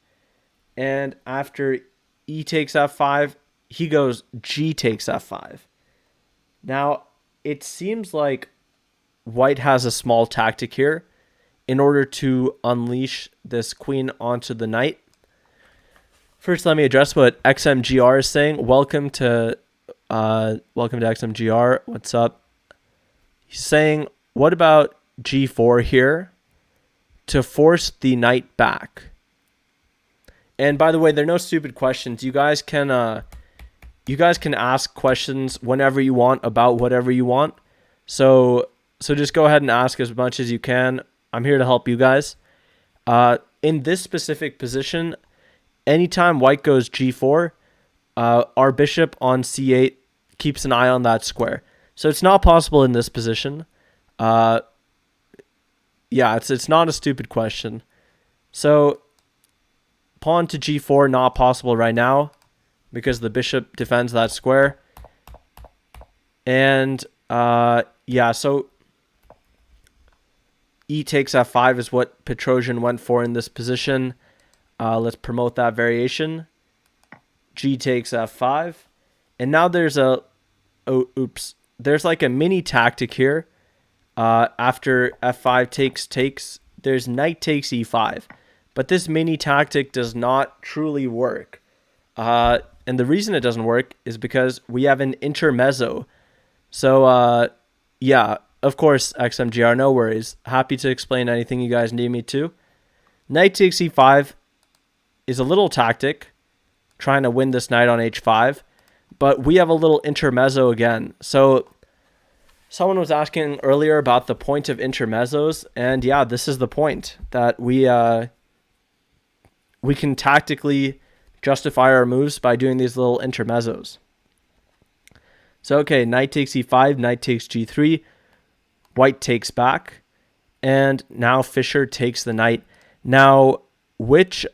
And after e takes f5, he goes g takes f5. Now, it seems like white has a small tactic here in order to unleash this queen onto the knight. First, let me address what XMGR is saying. Welcome to XMGR. What's up? He's saying, what about G4 here to force the knight back? And by the way, there are no stupid questions. You guys can ask questions whenever you want about whatever you want. So just go ahead and ask as much as you can. I'm here to help you guys. In this specific position, anytime white goes G4, our bishop on C8 keeps an eye on that square. So it's not possible in this position. Yeah, it's not a stupid question. So pawn to G4, not possible right now because the bishop defends that square. And yeah, so E takes F5 is what Petrosian went for in this position. Let's promote that variation. G takes F5. And now there's there's like a mini tactic here. After F5 takes, there's knight takes E5. But this mini tactic does not truly work. And the reason it doesn't work is because we have an intermezzo. So, yeah, of course, XMGR, no worries. Happy to explain anything you guys need me to. Knight takes E5 is a little tactic, trying to win this knight on H5. But we have a little intermezzo again. So someone was asking earlier about the point of intermezzos. And yeah, this is the point that we can tactically justify our moves by doing these little intermezzos. So, okay, knight takes E5, knight takes G3, white takes back, and now Fischer takes the knight. Now, which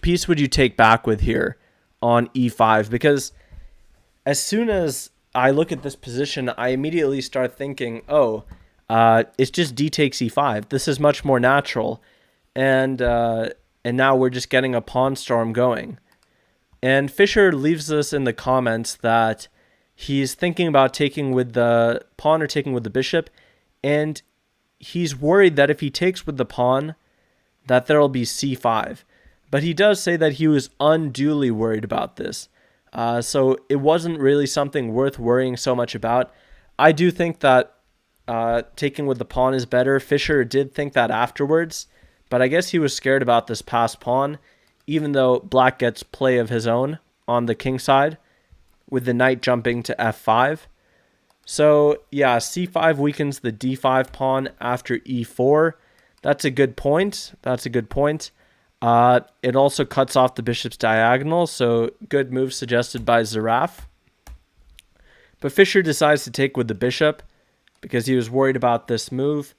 piece would you take back with here on E5? Because as soon as I look at this position, I immediately start thinking, oh, it's just D takes E5. This is much more natural. And now we're just getting a pawn storm going. And Fischer leaves us in the comments that he's thinking about taking with the pawn or taking with the bishop. And he's worried that if he takes with the pawn, that there will be C5. But he does say that he was unduly worried about this. So it wasn't really something worth worrying so much about. I do think that taking with the pawn is better. Fischer did think that afterwards, but I guess he was scared about this passed pawn, even though black gets play of his own on the king side with the knight jumping to F5. So yeah, C5 weakens the D5 pawn after E4. That's a good point. That's a good point. It also cuts off the bishop's diagonal, so good move suggested by Zaraf. But Fischer decides to take with the bishop because he was worried about this move.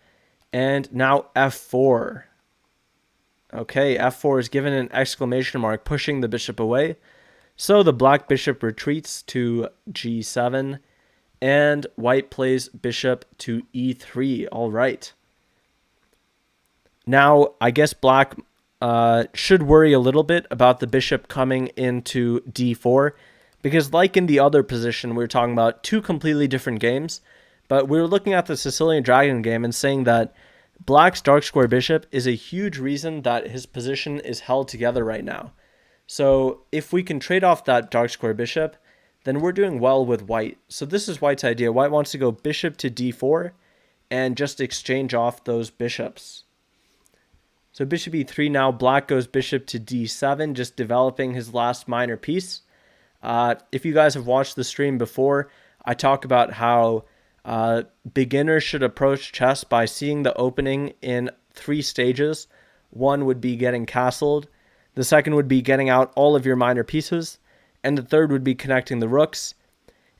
And now F4. Okay, F4 is given an exclamation mark, pushing the bishop away. So the black bishop retreats to G7, and white plays bishop to E3. All right. Now, I guess black should worry a little bit about the bishop coming into D4, because like in the other position, we were talking about two completely different games, but we were looking at the Sicilian Dragon game and saying that black's dark square bishop is a huge reason that his position is held together right now. So if we can trade off that dark square bishop, then we're doing well with white. So this is white's idea. White wants to go bishop to D4 and just exchange off those bishops. So bishop E3 now, black goes bishop to D7, just developing his last minor piece. If you guys have watched the stream before, I talk about how beginners should approach chess by seeing the opening in 3 stages. One would be getting castled. The second would be getting out all of your minor pieces. And the third would be connecting the rooks.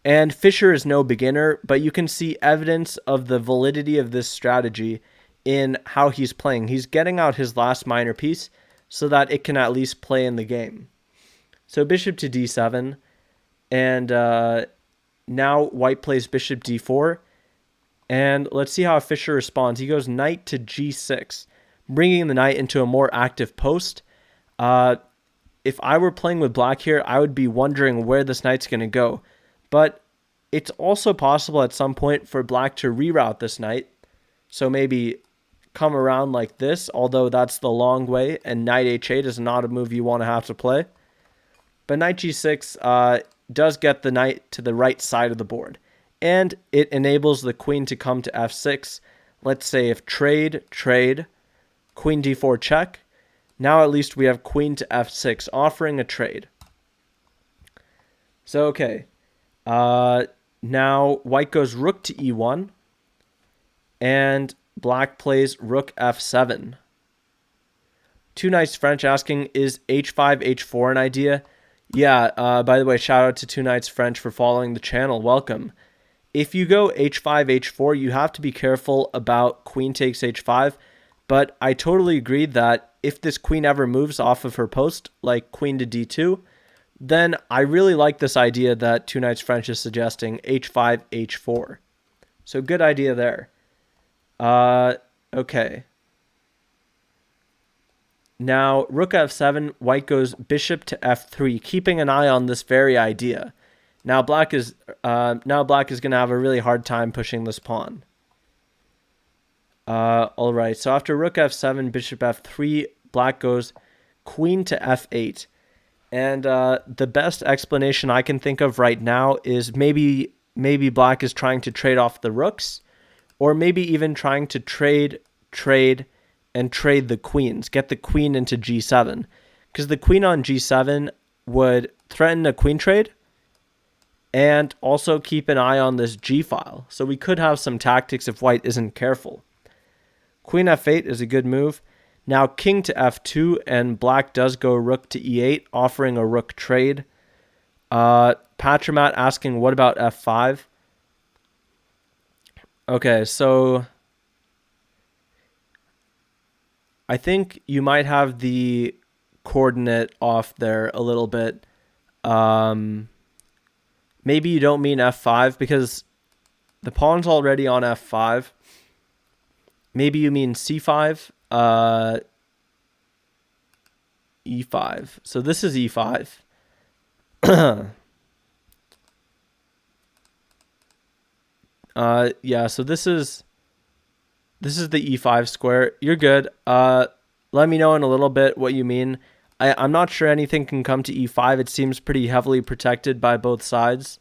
And Fischer is no beginner, but you can see evidence of the validity of this strategy in how he's playing. He's getting out his last minor piece so that it can at least play in the game. So bishop to D7. And now white plays bishop D4. And let's see how Fischer responds. He goes knight to G6, bringing the knight into a more active post. If I were playing with black here, I would be wondering where this knight's going to go. But it's also possible at some point for black to reroute this knight. So maybe come around like this, although that's the long way, and knight h8 is not a move you want to have to play. But knight g6 does get the knight to the right side of the board, and it enables the queen to come to f6. Let's say if trade, queen d4 check. Now at least we have queen to f6, offering a trade. So, okay. Now white goes rook to e1, and black plays rook f7. Two Nice French asking, is h5, h4 an idea? Yeah, by the way, shout out to Two Nights French for following the channel. Welcome. If you go h5, h4, you have to be careful about queen takes h5, but I totally agree that if this queen ever moves off of her post, like queen to d2, then I really like this idea that Two Nights French is suggesting h5, h4. So good idea there. Okay. Now, rook f7, white goes bishop to f3, keeping an eye on this very idea. Now black is going to have a really hard time pushing this pawn. All right, so after rook f7, bishop f3, black goes queen to f8. And the best explanation I can think of right now is maybe black is trying to trade off the rooks, or maybe even trying to trade the queens, get the queen into g7, because the queen on g7 would threaten a queen trade and also keep an eye on this g file. So we could have some tactics if white isn't careful. Queen f8 is a good move. Now king to f2, and black does go rook to e8, offering a rook trade. Patromat asking, what about f5? Okay, so I think you might have the coordinate off there a little bit. Maybe you don't mean f5 because the pawn's already on f5. Maybe you mean c5, e5. So this is e5. Yeah, so this is the e5 square. You're good. Let me know in a little bit what you mean. I'm not sure anything can come to e5. It seems pretty heavily protected by both sides.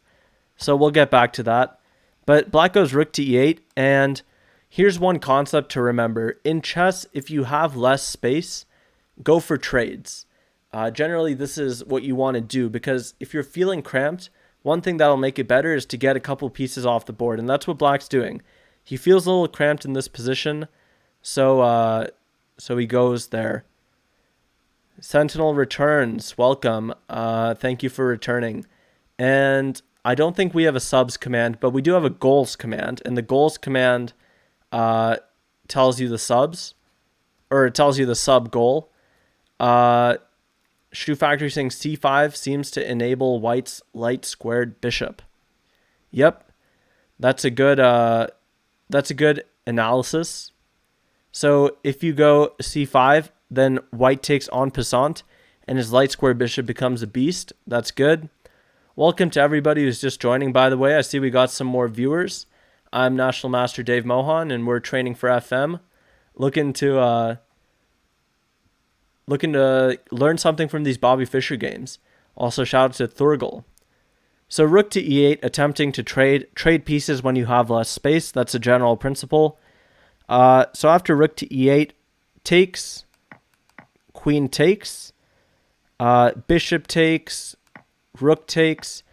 So we'll get back to that. But black goes rook to e8, and here's one concept to remember. In chess, if you have less space, go for trades. Generally, this is what you want to do, because if you're feeling cramped, one thing that'll make it better is to get a couple pieces off the board, and that's what black's doing. He feels a little cramped in this position, so he goes there. Sentinel returns. Welcome. Thank you for returning. And I don't think we have a subs command, but we do have a goals command, and the goals command tells you the subs, or it tells you the sub goal. Shoe Factory saying c5 seems to enable white's light squared bishop. Yep, that's a good analysis. So if you go c5, then white takes en passant, and his light square bishop becomes a beast. That's good. Welcome to everybody who's just joining, by the way. I see we got some more viewers. I'm National Master Dave Mohan, and we're training for FM. Looking to learn something from these Bobby Fischer games. Also, shout out to Thurgle. So rook to e8, attempting to trade pieces when you have less space. That's a general principle. So after rook to e8, takes, queen takes, bishop takes, rook takes.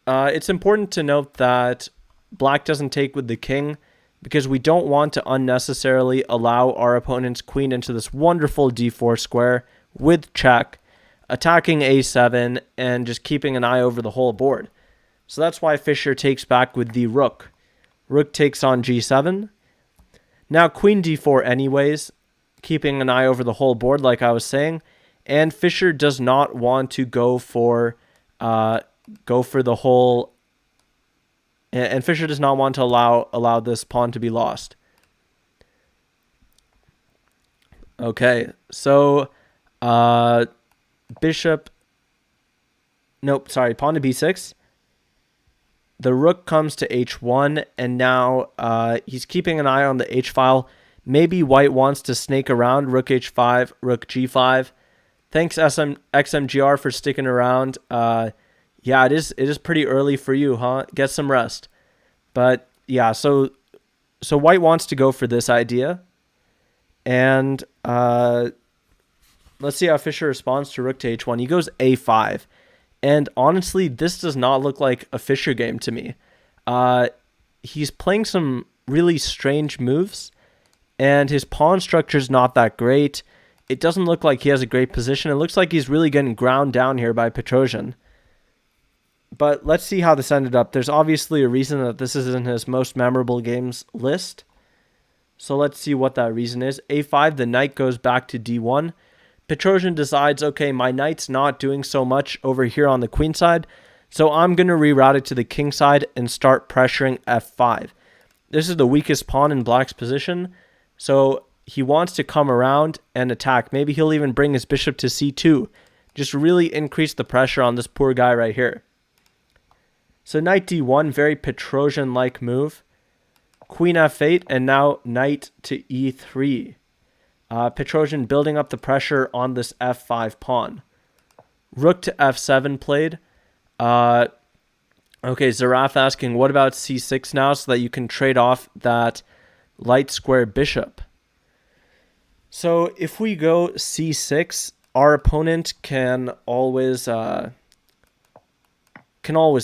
It's important to note that black doesn't take with the king, because we don't want to unnecessarily allow our opponent's queen into this wonderful d4 square with check, attacking a7, and just keeping an eye over the whole board. So that's why Fischer takes back with the rook. Rook takes on g7. Now queen d4 anyways, keeping an eye over the whole board like I was saying, and Fischer does not want to go for the whole. And Fischer does not want to allow this pawn to be lost. Okay, so bishop. Nope, sorry, pawn to b6. The rook comes to h1, and now he's keeping an eye on the h file. Maybe white wants to snake around rook h5, rook g5. Thanks XMGR for sticking around. Yeah, it is pretty early for you, huh? Get some rest. But yeah, so white wants to go for this idea. And let's see how Fischer responds to rook to h1. He goes a5. And honestly, this does not look like a Fischer game to me. He's playing some really strange moves, and his pawn structure is not that great. It doesn't look like he has a great position. It looks like he's really getting ground down here by Petrosian. But let's see how this ended up. There's obviously a reason that this isn't his most memorable games list. So let's see what that reason is. a5, the knight goes back to d1. Petrosian decides, okay, my knight's not doing so much over here on the queen side, so I'm going to reroute it to the king side and start pressuring f5. This is the weakest pawn in black's position, so he wants to come around and attack. Maybe he'll even bring his bishop to c2. Just really increase the pressure on this poor guy right here. So knight d1, very Petrosian-like move. Queen f8, and now knight to e3. Petrosian building up the pressure on this f5 pawn. Rook to f7 played. Okay, Zaraf asking, what about c6 now so that you can trade off that light square bishop? So if we go c6, our opponent can always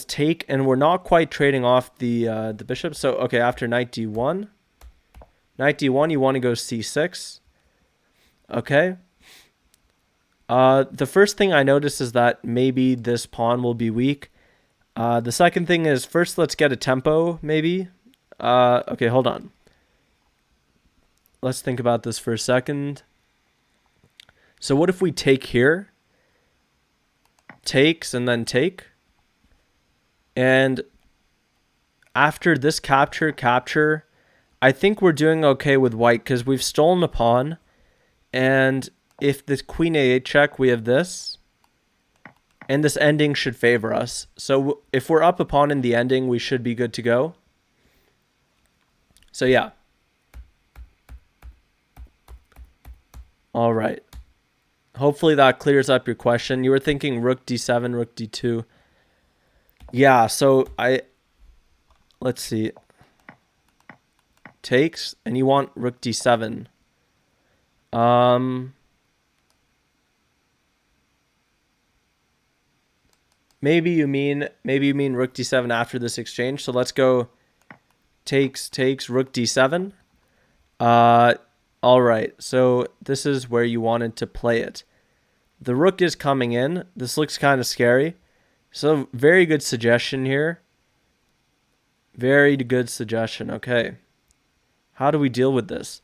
take, and we're not quite trading off the bishop. So okay, after knight d1, you want to go c6. Okay. The first thing I notice is that maybe this pawn will be weak. The second thing is, first let's get a tempo, maybe. Okay, hold on. Let's think about this for a second. So what if we take here? Takes and then take. And after this capture, I think we're doing okay with white because we've stolen a pawn. And if this queen a8 check, we have this. And this ending should favor us. So if we're up a pawn in the ending, we should be good to go. So yeah. All right. Hopefully that clears up your question. You were thinking rook d7, rook d2. Yeah, so let's see. Takes, and you want rook d7. Maybe you mean rook d7 after this exchange. So let's go takes, rook d7. All right. So this is where you wanted to play it. The rook is coming in. This looks kind of scary. So very good suggestion here. Very good suggestion. Okay. How do we deal with this?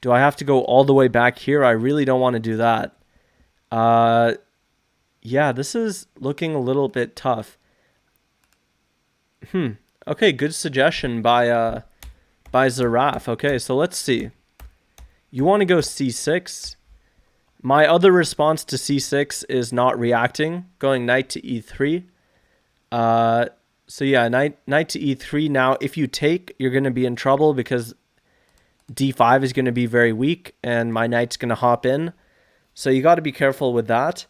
Do I have to go all the way back here? I really don't want to do that. Yeah, this is looking a little bit tough. Okay, good suggestion by Zaraf. Okay, so let's see. You want to go c6. My other response to c6 is not reacting, going knight to e3. So yeah, knight to e3. Now, if you take, you're going to be in trouble because d5 is going to be very weak and my knight's going to hop in. So you got to be careful with that.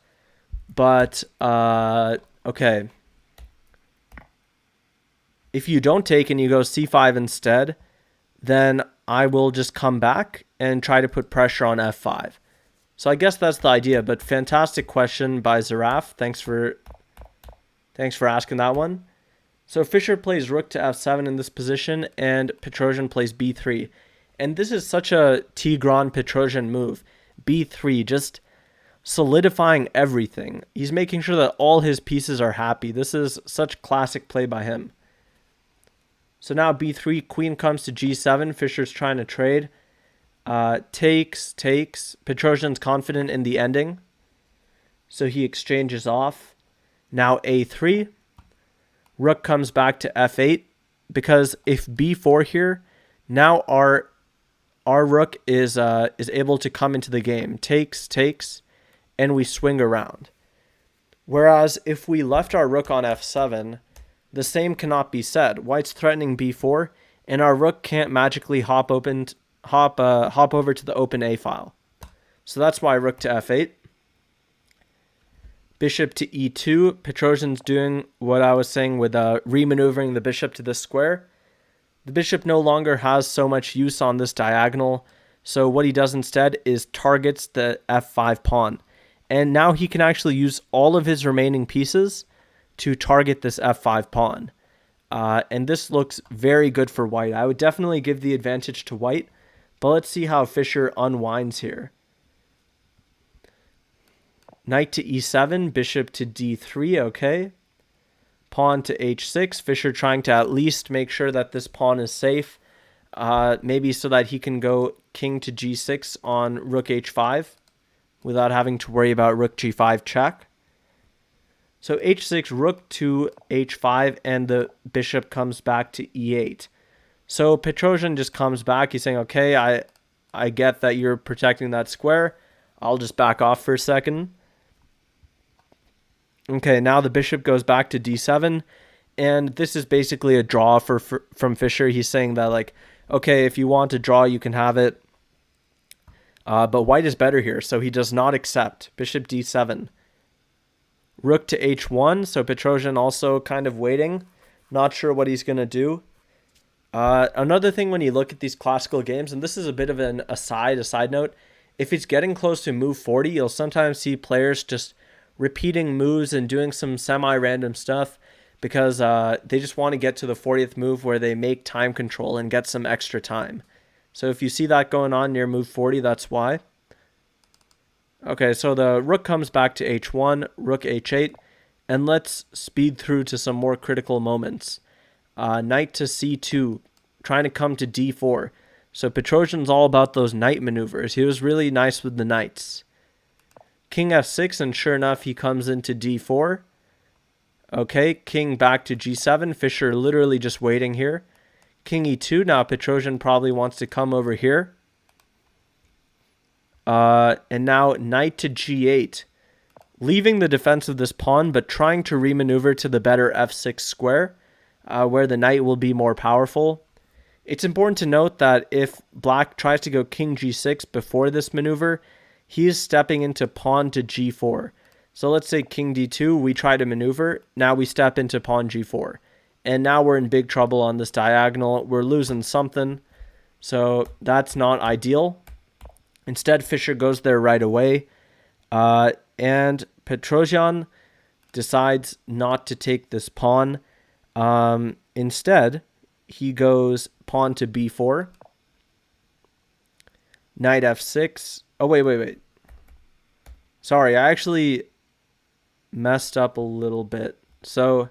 But, okay. If you don't take and you go c5 instead, then I will just come back and try to put pressure on f5. So I guess that's the idea, but fantastic question by Zaraf. Thanks for asking that one. So Fischer plays rook to f7 in this position, and Petrosian plays b3. And this is such a Tigran Petrosian move. b3, just solidifying everything. He's making sure that all his pieces are happy. This is such classic play by him. So now b3, queen comes to g7. Fischer's trying to trade. Takes. Petrosian's confident in the ending. So he exchanges off. Now a3. Rook comes back to f8. Because if b4 here, now our rook is able to come into the game. Takes, and we swing around. Whereas if we left our rook on f7, the same cannot be said. White's threatening b4, and our rook can't magically hop open hop over to the open A file. So that's why rook to f8. Bishop to e2. Petrosian's doing what I was saying with remaneuvering the bishop to this square. The bishop no longer has so much use on this diagonal, so what he does instead is targets the f5 pawn. And now he can actually use all of his remaining pieces to target this f5 pawn. And this looks very good for white. I would definitely give the advantage to white, but let's see how Fischer unwinds here. Knight to e7, bishop to d3, okay. Pawn to h6, Fischer trying to at least make sure that this pawn is safe. Maybe so that he can go king to g6 on rook h5 without having to worry about rook g5 check. So h6, rook to h5, and the bishop comes back to e8. So Petrosian just comes back. He's saying, okay, I get that you're protecting that square. I'll just back off for a second. Okay, now the bishop goes back to d7, and this is basically a draw from Fischer. He's saying that, like, okay, if you want to draw, you can have it. But white is better here, so he does not accept. Bishop d7. Rook to h1, so Petrosian also kind of waiting. Not sure what he's going to do. Another thing when you look at these classical games, and this is a bit of a side note, if it's getting close to move 40, you'll sometimes see players just repeating moves and doing some semi-random stuff because they just want to get to the 40th move where they make time control and get some extra time. So if you see that going on near move 40, that's why. Okay, so the rook comes back to h1, rook h8, and let's speed through to some more critical moments. Knight to c2, trying to come to d4. So Petrosian's all about those knight maneuvers. He was really nice with the knights. King f6, and sure enough, he comes into d4. Okay, king back to g7. Fischer literally just waiting here. King e2. Now Petrosian probably wants to come over here. And now knight to g8. Leaving the defense of this pawn, but trying to remaneuver to the better f6 square, where the knight will be more powerful. It's important to note that if black tries to go king g6 before this maneuver, he is stepping into pawn to g4. So let's say king d2, we try to maneuver. Now we step into pawn g4. And now we're in big trouble on this diagonal. We're losing something. So that's not ideal. Instead, Fischer goes there right away. And Petrosian decides not to take this pawn. Instead, he goes pawn to b4. Knight f6. Oh, wait. Sorry, I actually messed up a little bit. So,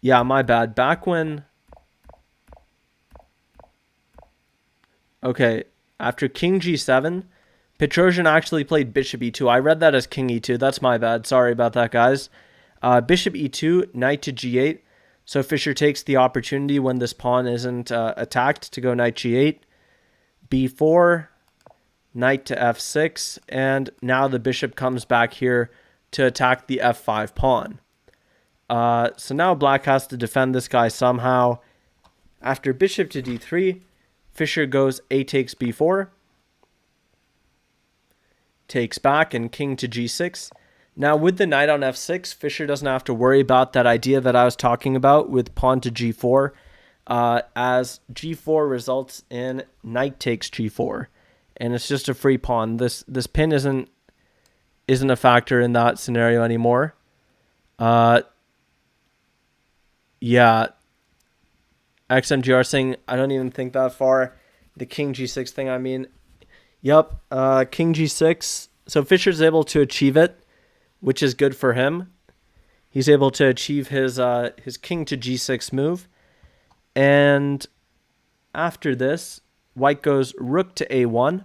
yeah, my bad. Back when... Okay, after king g7, Petrosian actually played bishop e2. I read that as king e2. That's my bad. Sorry about that, guys. Bishop e2, knight to g8. So Fischer takes the opportunity when this pawn isn't attacked to go knight g8. b4, knight to f6, and now the bishop comes back here to attack the f5 pawn. So now black has to defend this guy somehow. After bishop to d3, Fischer goes a takes b4, takes back, and king to g6. Now with the knight on f6, Fischer doesn't have to worry about that idea that I was talking about with pawn to g4, as g4 results in knight takes g4, and it's just a free pawn. This pin isn't a factor in that scenario anymore. Yeah, XMGR saying I don't even think that far. The king g6 thing, I mean, yep, king g6. So Fischer's able to achieve it, which is good for him. He's able to achieve his king to g6 move. And after this, white goes rook to a1,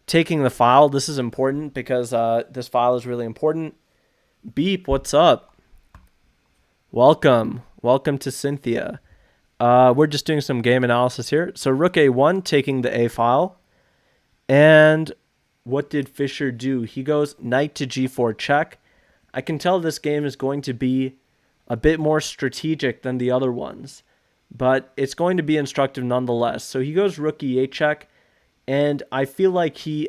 taking the file. This is important because this file is really important. Beep, what's up? Welcome to Cynthia. We're just doing some game analysis here. So rook a1, taking the a file. And what did Fischer do? He goes knight to g4 check. I can tell this game is going to be a bit more strategic than the other ones. but it's going to be instructive nonetheless. So he goes rook e8 check, and I feel like he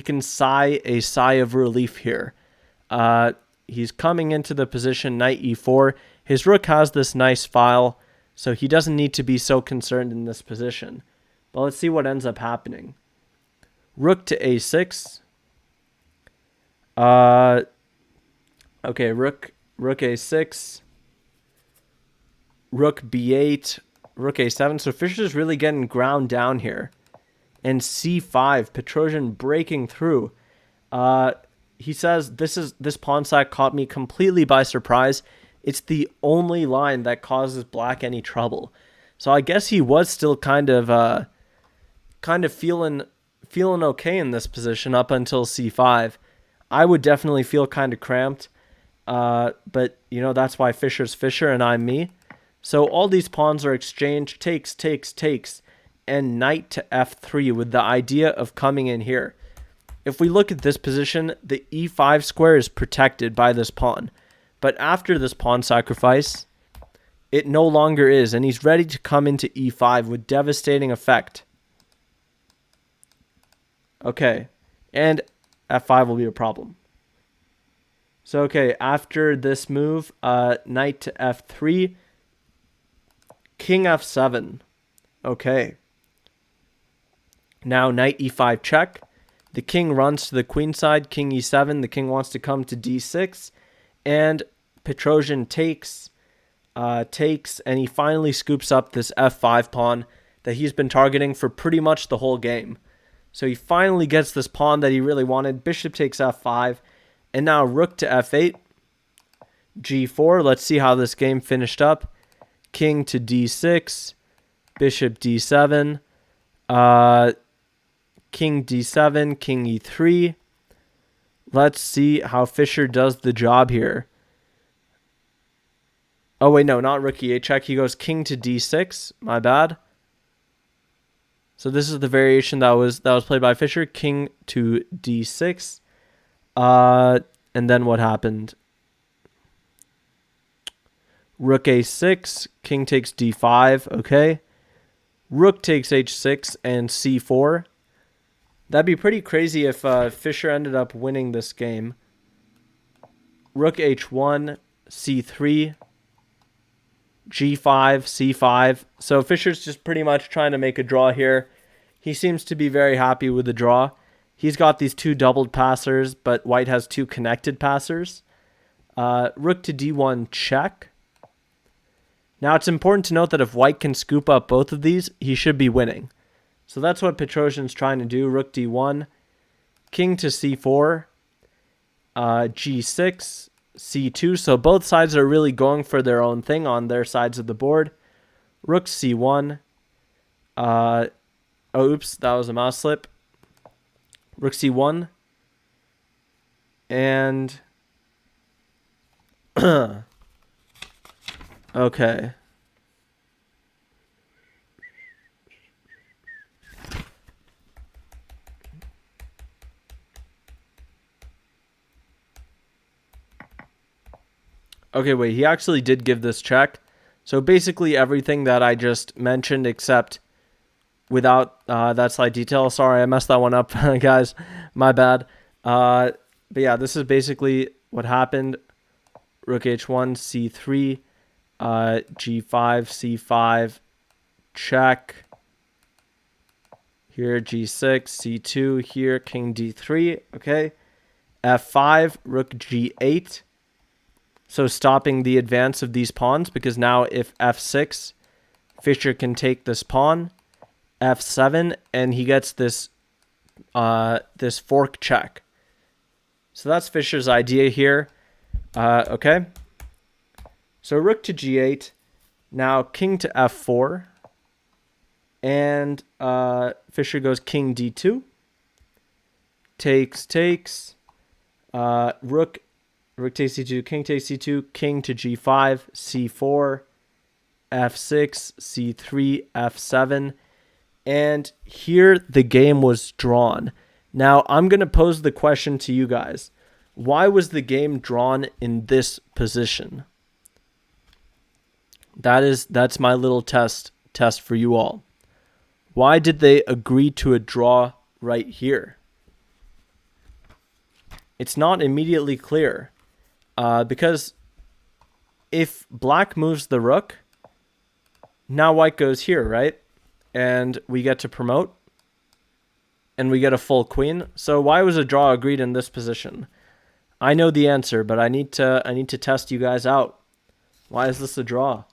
can sigh a sigh of relief here. He's coming into the position knight e4. His rook has this nice file, so he doesn't need to be so concerned in this position. But let's see what ends up happening. Rook to a6. Okay, rook a6. Rook b8. Rook a7. So Fischer's really getting ground down here. And c5. Petrosian breaking through. He says, this pawn sack caught me completely by surprise. It's the only line that causes black any trouble. So I guess he was still kind of feeling okay in this position up until c5. I would definitely feel kind of cramped. But, you know, that's why Fischer's Fischer and I'm me. So all these pawns are exchanged, takes, and knight to f3 with the idea of coming in here. If we look at this position, the e5 square is protected by this pawn. But after this pawn sacrifice, it no longer is, and he's ready to come into e5 with devastating effect. Okay, and f5 will be a problem. So, okay, after this move, knight to f3, king f7. Okay. Now knight e5 check. The king runs to the queen side, king e7. The king wants to come to d6. And Petrosian takes, and he finally scoops up this f5 pawn that he's been targeting for pretty much the whole game. So he finally gets this pawn that he really wanted. Bishop takes f5. And now rook to f8. g4. Let's see how this game finished up. King to d6. Bishop d7. King d7. King e3. Let's see how Fischer does the job here. Oh, wait, no, not rook e8 check. He goes king to d6. My bad. So this is the variation that was played by Fischer. King to d6. And then what happened? Rook a6. King takes d5. Okay. Rook takes h6 and c4. That'd be pretty crazy if Fischer ended up winning this game. Rook h1, c3, g5, c5. So Fischer's just pretty much trying to make a draw here. He seems to be very happy with the draw. He's got these two doubled passers, but white has two connected passers. Rook to d1 check. Now it's important to note that if white can scoop up both of these, he should be winning. So that's what Petrosian's trying to do. Rook d1, king to c4, g6, c2. So both sides are really going for their own thing on their sides of the board. Rook c1. Oh, oops, that was a mouse slip. Rook c1. And okay. Okay, wait, he actually did give this check. So basically everything that I just mentioned except without that slight detail. Sorry, I messed that one up, guys. My bad. But yeah, this is basically what happened. Rook h1, c3, g5, c5, check. Here, g6, c2. Here, king d3. Okay. f5, rook g8. So stopping the advance of these pawns, because now if f6, Fischer can take this pawn, f7, and he gets this this fork check. So that's Fischer's idea here. Okay. So rook to g8. Now king to f4. And Fischer goes king d2. Takes. Rook takes c2, king takes c2, king to g5, c4, f6, c3, f7. And here the game was drawn. Now I'm going to pose the question to you guys. Why was the game drawn in this position? That's my little test for you all. Why did they agree to a draw right here? It's not immediately clear. Because if black moves the rook, now white goes here, right? And we get to promote. And we get a full queen. So why was a draw agreed in this position? I know the answer, but I need to test you guys out. Why is this a draw?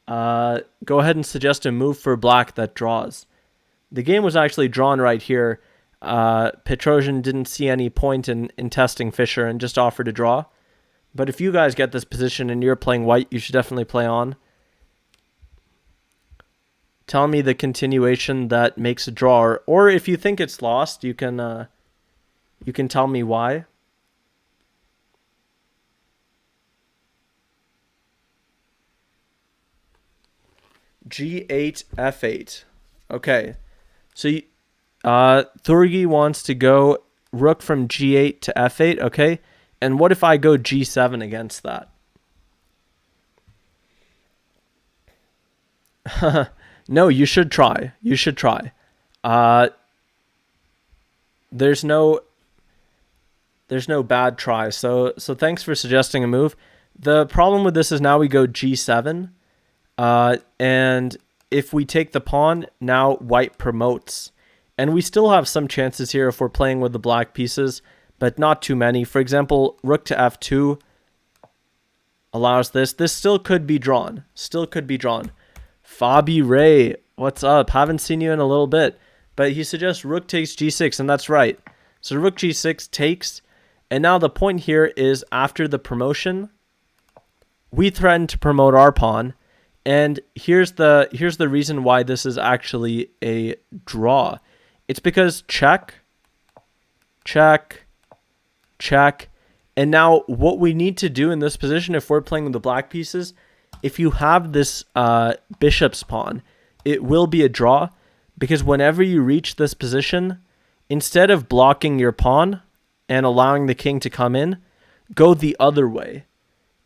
Go ahead and suggest a move for black that draws. The game was actually drawn right here. Petrosian didn't see any point in testing Fischer and just offered a draw. But if you guys get this position and you're playing white, you should definitely play on. Tell me the continuation that makes a draw, or if you think it's lost, you can tell me why. G8, F8. Okay, so Thurgi wants to go rook from G8 to F8. Okay, and what if I go G7 against that? No, you should try. You should try. There's no bad try. So thanks for suggesting a move. The problem with this is now we go G7. And if we take the pawn, now white promotes. And we still have some chances here if we're playing with the black pieces, but not too many. For example, rook to F2 allows this. This still could be drawn. Still could be drawn. Fabi Ray, what's up? Haven't seen you in a little bit. But he suggests rook takes G6, and that's right. So rook G6 takes. And now the point here is after the promotion, we threaten to promote our pawn. And here's the reason why this is actually a draw. It's because check, check, check. And now what we need to do in this position, if we're playing with the black pieces, if you have this bishop's pawn, it will be a draw. Because whenever you reach this position, instead of blocking your pawn and allowing the king to come in, go the other way.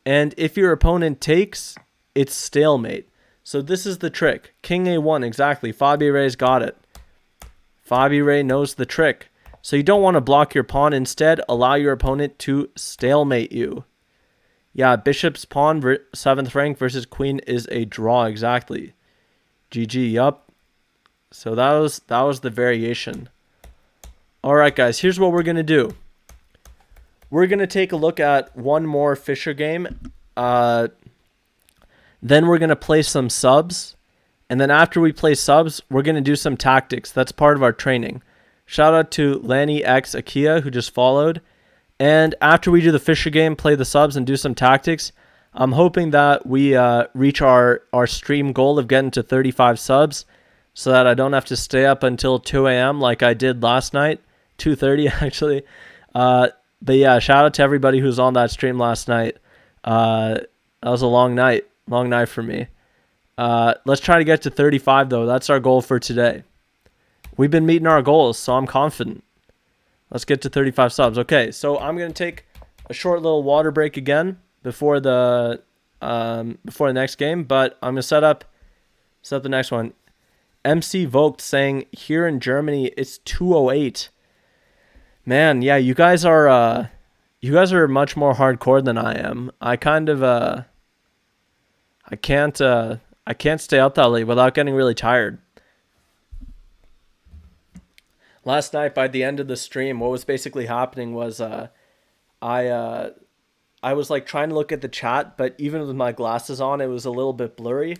And if your opponent takes, it's stalemate. So this is the trick. King A1, exactly. Fabi Ray's got it. Fabi Ray knows the trick. So you don't want to block your pawn. Instead, allow your opponent to stalemate you. Yeah, bishop's pawn, 7th rank versus queen is a draw, exactly. GG, yup. So that was the variation. All right, guys, here's what we're going to do. We're going to take a look at one more Fischer game. Then we're going to play some subs. And then after we play subs, we're going to do some tactics. That's part of our training. Shout out to Lanny X Akia, who just followed. And after we do the Fischer game, play the subs, and do some tactics, I'm hoping that we reach our stream goal of getting to 35 subs so that I don't have to stay up until 2 a.m. like I did last night. 2:30, actually. But yeah, shout out to everybody who was on that stream last night. That was a long night. Long night for me. Let's try to get to 35, though. That's our goal for today. We've been meeting our goals, so I'm confident. Let's get to 35 subs. Okay, so I'm going to take a short little water break again before the next game, but I'm going to set up the next one. MC Vogt saying here in Germany it's 2:08. Man, yeah, you guys are much more hardcore than I am. I kind of I can't stay up that late without getting really tired. Last night, by the end of the stream, what was basically happening was I was like trying to look at the chat, but even with my glasses on, it was a little bit blurry.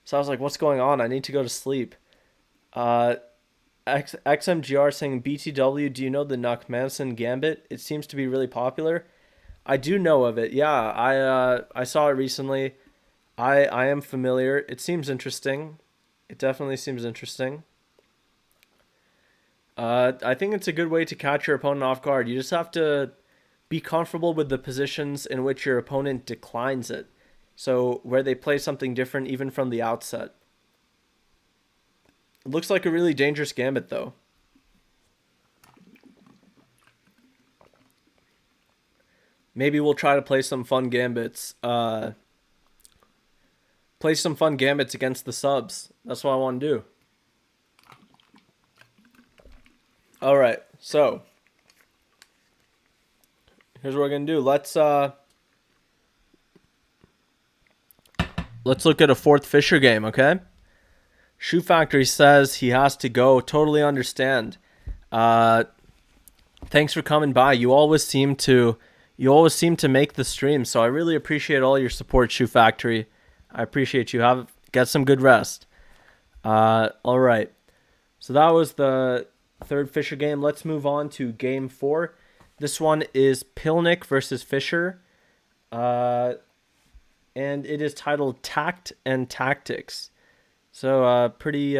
So I was like, what's going on? I need to go to sleep. XMGR saying, BTW, do you know the Nachmanson Gambit? It seems to be really popular. I do know of it. Yeah, I saw it recently. I am familiar. It seems interesting. It definitely seems interesting. I think it's a good way to catch your opponent off guard. You just have to be comfortable with the positions in which your opponent declines it. So where they play something different even from the outset. It looks like a really dangerous gambit, though. Maybe we'll try to play some fun gambits Play some fun gambits against the subs. That's what I want to do. All right, so here's what we're gonna do. Let's look at a fourth Fischer game, okay? Shoe Factory says he has to go. Totally understand. Thanks for coming by. You always seem to make the stream, so I really appreciate all your support, Shoe Factory. I appreciate you. Get some good rest. All right. So that was the third Fischer game. Let's move on to game 4. This one is Pilnik versus Fischer. And it is titled Tact and Tactics. So pretty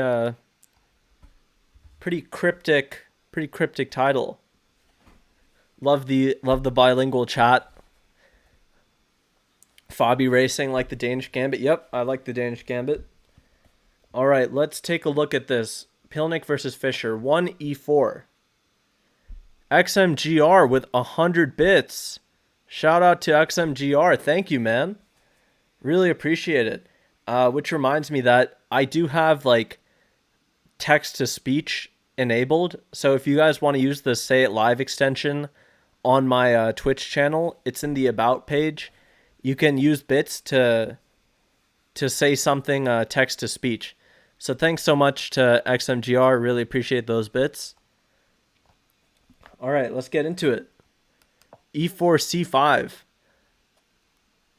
cryptic title. Love the bilingual chat. Fabi Racing like the Danish Gambit. Yep, I like the Danish Gambit. All right, let's take a look at this. Pilnik versus Fischer. 1e4. XMGR with 100 bits. Shout out to XMGR. Thank you, man. Really appreciate it. Which reminds me that I do have like text-to-speech enabled. So if you guys want to use the Say It Live extension on my Twitch channel, it's in the About page. You can use bits to say something text-to-speech. So thanks so much to XMGR. Really appreciate those bits. All right, let's get into it. E4, C5.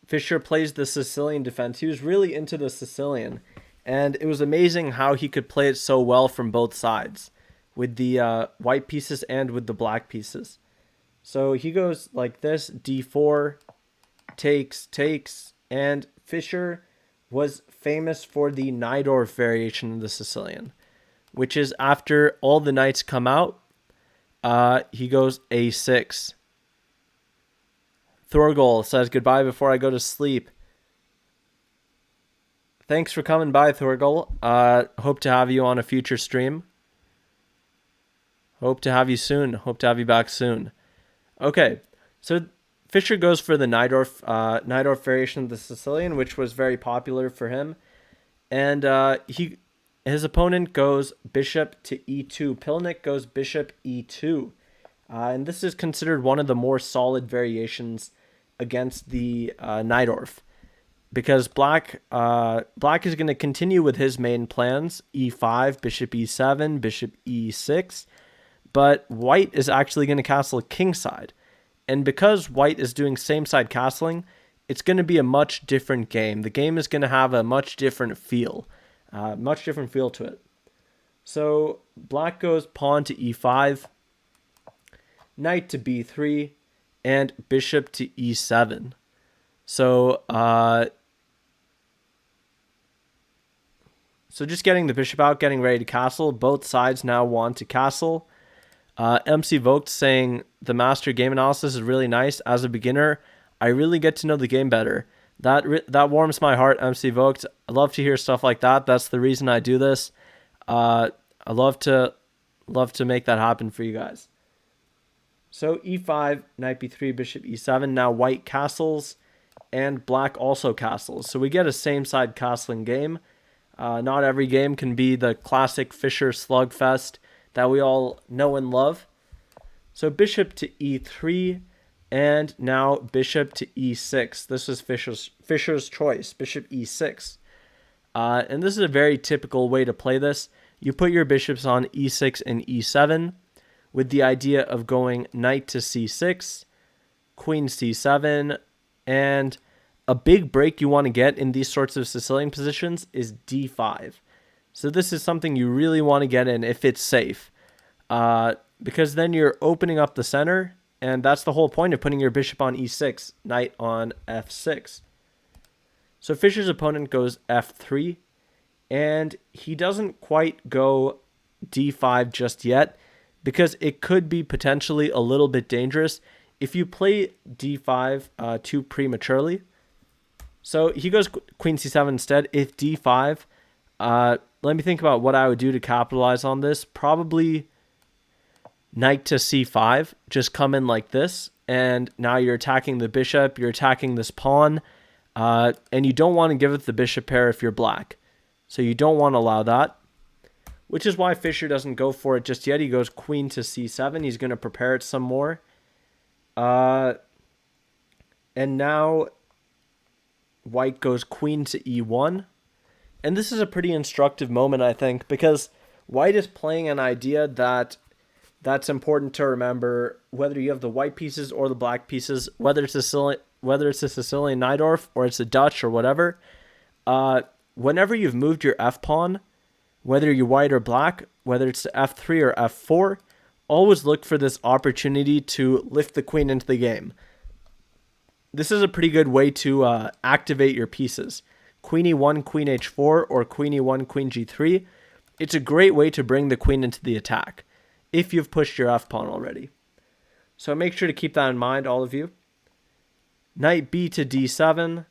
Fischer plays the Sicilian defense. He was really into the Sicilian. And it was amazing how he could play it so well from both sides. With the white pieces and with the black pieces. So he goes like this. D4. Takes. And Fischer was famous for the Najdorf variation of the Sicilian, which is after all the knights come out, he goes A6. Thorgol says goodbye before I go to sleep. Thanks for coming by, Thorgol. Hope to have you on a future stream. Hope to have you soon. Hope to have you back soon. Okay, so Fischer goes for the Najdorf variation of the Sicilian, which was very popular for him. And his opponent goes bishop to e2. Pilnik goes bishop e2. And this is considered one of the more solid variations against the Najdorf. Because black is going to continue with his main plans. E5, bishop e7, bishop e6. But white is actually going to castle kingside. And because white is doing same-side castling, it's going to be a much different game. The game is going to have a much different feel to it. So black goes pawn to e5, knight to b3, and bishop to e7. So just getting the bishop out, getting ready to castle. Both sides now want to castle. MC Vogt saying the master game analysis is really nice. As a beginner, I really get to know the game better. That warms my heart, MC Vogt. I love to hear stuff like that. That's the reason I do this. I love to make that happen for you guys. So e5, knight b3, bishop e7. Now white castles and black also castles. So we get a same side castling game. Not every game can be the classic Fischer slugfest that we all know and love. So bishop to e3, and now bishop to e6. This is Fischer's choice, bishop e6. And this is a very typical way to play this. You put your bishops on e6 and e7 with the idea of going knight to c6, queen c7, and a big break you want to get in these sorts of Sicilian positions is d5. So this is something you really want to get in if it's safe. Because then you're opening up the center, and that's the whole point of putting your bishop on e6, knight on f6. So Fischer's opponent goes f3, and he doesn't quite go d5 just yet, because it could be potentially a little bit dangerous if you play d5 too prematurely. So he goes queen c7 instead. If d5, let me think about what I would do to capitalize on this. Probably knight to c5, just come in like this, and now you're attacking the bishop, you're attacking this pawn. And you don't want to give it the bishop pair if you're black. So you don't want to allow that, which is why Fischer doesn't go for it just yet. He goes queen to c7. He's going to prepare it some more. And now white goes queen to e1. And this is a pretty instructive moment, I think, because white is playing an idea that's important to remember, whether you have the white pieces or the black pieces, whether it's a Sicilian Najdorf or it's a Dutch or whatever. Whenever you've moved your f-pawn, whether you're white or black, whether it's to f3 or f4, always look for this opportunity to lift the queen into the game. This is a pretty good way to activate your pieces. Queen e1, queen h4, or queen e1, queen g3. It's a great way to bring the queen into the attack if you've pushed your f-pawn already. So make sure to keep that in mind, all of you. Knight b to d7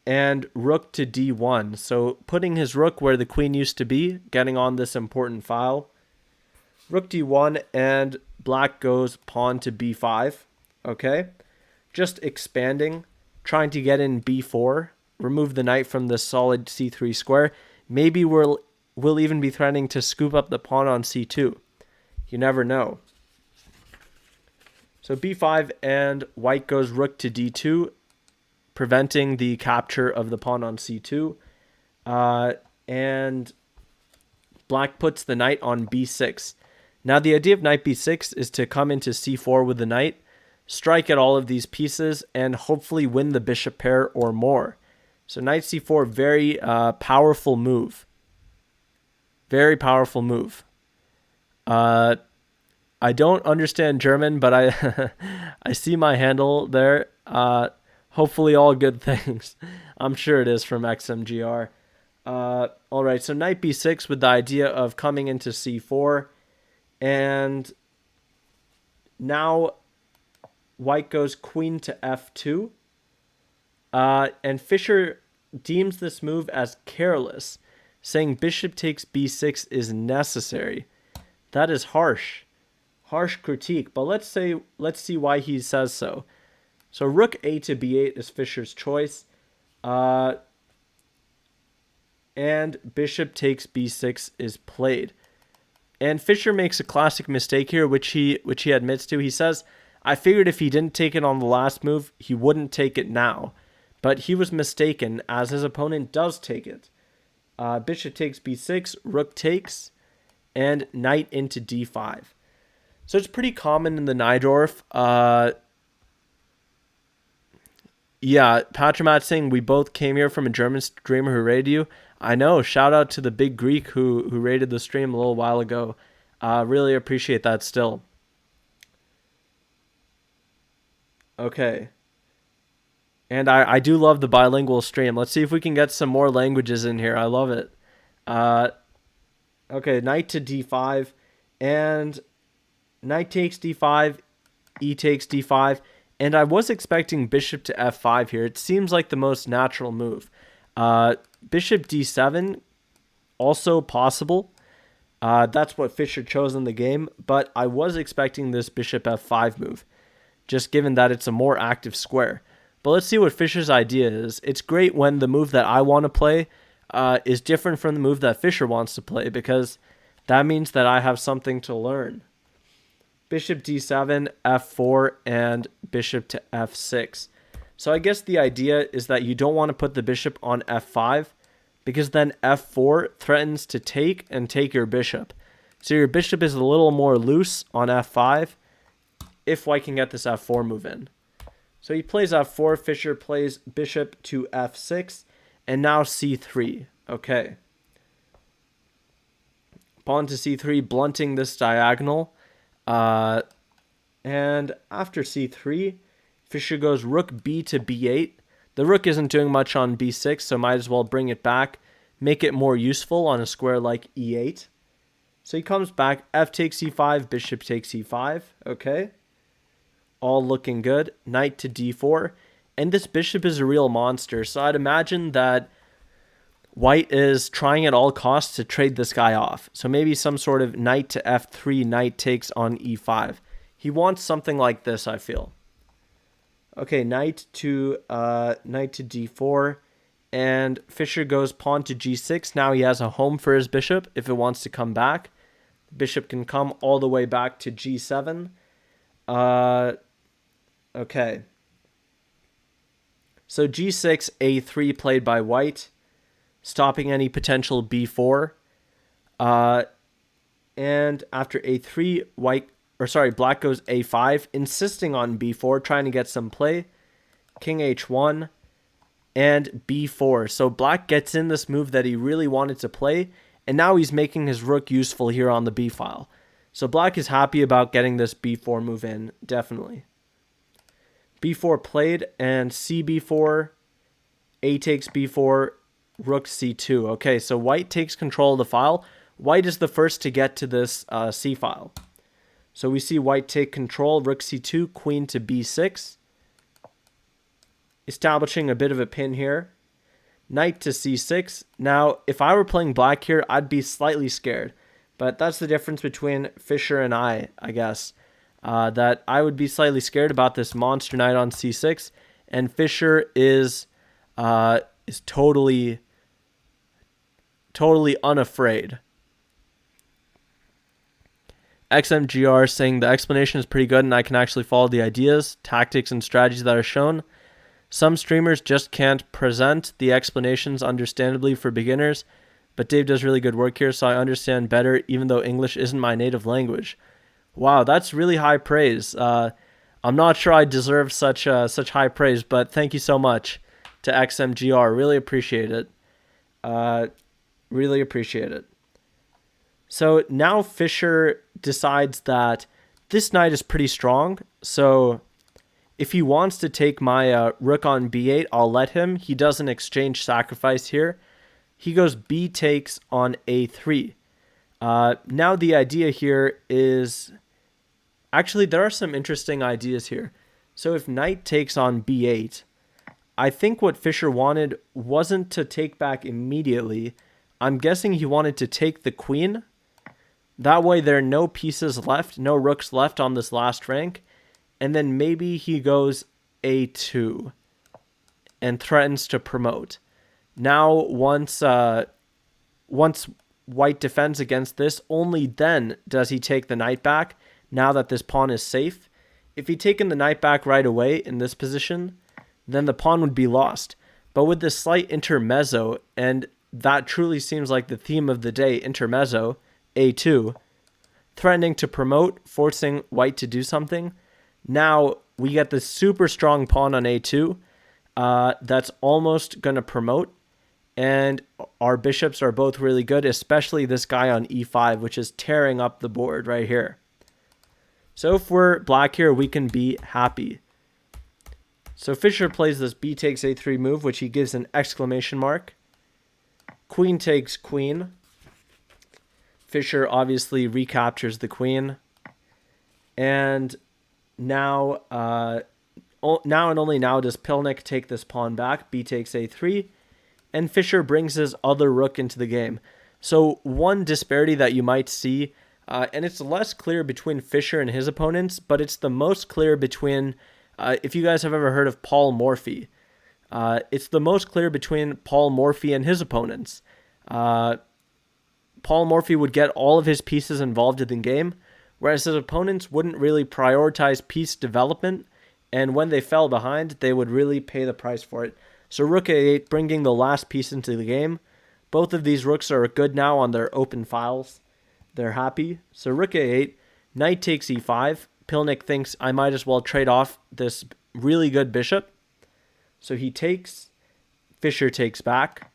and rook to d1. So putting his rook where the queen used to be, getting on this important file. Rook d1 and black goes pawn to b5. Okay, just expanding, trying to get in b4, remove the knight from the solid c3 square. Maybe we'll even be threatening to scoop up the pawn on c2. You never know. So b5 and white goes rook to d2, preventing the capture of the pawn on c2. And black puts the knight on b6. Now the idea of knight b6 is to come into c4 with the knight, strike at all of these pieces, and hopefully win the bishop pair or more. So knight c4, very powerful move. Very powerful move. I don't understand German, but I see my handle there. Hopefully all good things. I'm sure it is from XMGR. All right, so knight b6 with the idea of coming into c4. And now white goes queen to f2. And Fischer deems this move as careless, saying bishop takes b6 is necessary. That is harsh. Harsh critique, but let's see why he says so. So rook a to b8 is Fischer's choice. And bishop takes b6 is played. And Fischer makes a classic mistake here, which he admits to. He says, I figured if he didn't take it on the last move, he wouldn't take it now. But he was mistaken, as his opponent does take it. Bishop takes b6, rook takes, and knight into d5. So it's pretty common in the Najdorf. Yeah, Patromat saying we both came here from a German streamer who rated you. I know. Shout out to the big Greek who rated the stream a little while ago. Really appreciate that still. Okay. And I do love the bilingual stream. Let's see if we can get some more languages in here. I love it. Okay, knight to d5. And knight takes d5. E takes d5. And I was expecting bishop to f5 here. It seems like the most natural move. Bishop d7, also possible. That's what Fischer chose in the game. But I was expecting this bishop f5 move, just given that it's a more active square. But let's see what Fischer's idea is. It's great when the move that I want to play is different from the move that Fischer wants to play, because that means that I have something to learn. Bishop d7, f4, and bishop to f6. So I guess the idea is that you don't want to put the bishop on f5, because then f4 threatens to take and take your bishop. So your bishop is a little more loose on f5 if white can get this f4 move in. So he plays f4, Fischer plays bishop to f6, and now c3. Okay. Pawn to c3, blunting this diagonal. And after c3, Fischer goes rook b to b8. The rook isn't doing much on b6, so might as well bring it back, make it more useful on a square like e8. So he comes back, f takes e5, bishop takes e5. Okay. All looking good. Knight to d4. And this bishop is a real monster, so I'd imagine that white is trying at all costs to trade this guy off. So maybe some sort of knight to f3, knight takes on e5. He wants something like this, I feel. Okay, knight to d4, and Fischer goes pawn to g6. Now he has a home for his bishop if it wants to come back. The bishop can come all the way back to g7. Okay. So g6, a3 played by white, stopping any potential b4. And after a3, black goes a5, insisting on b4, trying to get some play. King h1 and b4. So black gets in this move that he really wanted to play, and now he's making his rook useful here on the b file. So black is happy about getting this b4 move in, definitely. b4 played, and cb4, a takes b4, rook c2. Okay, so white takes control of the file. White is the first to get to this c file. So we see white take control, rook c2, queen to b6. Establishing a bit of a pin here. Knight to c6. Now, if I were playing black here, I'd be slightly scared. But that's the difference between Fischer and I guess. That I would be slightly scared about this monster knight on c6. And Fischer is totally unafraid. XMGR saying the explanation is pretty good and I can actually follow the ideas, tactics, and strategies that are shown. Some streamers just can't present the explanations understandably for beginners, but Dave does really good work here, so I understand better even though English isn't my native language. Wow, that's really high praise. I'm not sure I deserve such high praise, but thank you so much to XMGR. Really appreciate it. Really appreciate it. So now Fischer decides that this knight is pretty strong. So if he wants to take my rook on b8, I'll let him. He doesn't exchange sacrifice here. He goes b takes on a3. Now the idea here is... Actually, there are some interesting ideas here. So if knight takes on b8, I think what Fischer wanted wasn't to take back immediately. I'm guessing he wanted to take the queen. That way there are no pieces left, no rooks left on this last rank. And then maybe he goes a2 and threatens to promote. Now once white defends against this, only then does he take the knight back, now that this pawn is safe. If he'd taken the knight back right away in this position, then the pawn would be lost. But with this slight intermezzo, and that truly seems like the theme of the day, intermezzo, a2, threatening to promote, forcing white to do something. Now we get this super strong pawn on a2 that's almost going to promote, and our bishops are both really good, especially this guy on e5, which is tearing up the board right here. So if we're black here, we can be happy. So Fischer plays this b takes a3 move, which he gives an exclamation mark. Queen takes queen. Fischer obviously recaptures the queen. And now and only now does Pilnik take this pawn back. B takes a3. And Fischer brings his other rook into the game. So one disparity that you might see, and it's less clear between Fischer and his opponents, but it's the most clear between, if you guys have ever heard of Paul Morphy, it's the most clear between Paul Morphy and his opponents. Paul Morphy would get all of his pieces involved in the game, whereas his opponents wouldn't really prioritize piece development, and when they fell behind, they would really pay the price for it. So rook a8, bringing the last piece into the game. Both of these rooks are good now on their open files. They're happy. So rook a8, knight takes e5. Pilnik thinks I might as well trade off this really good bishop. So he takes, Fischer takes back,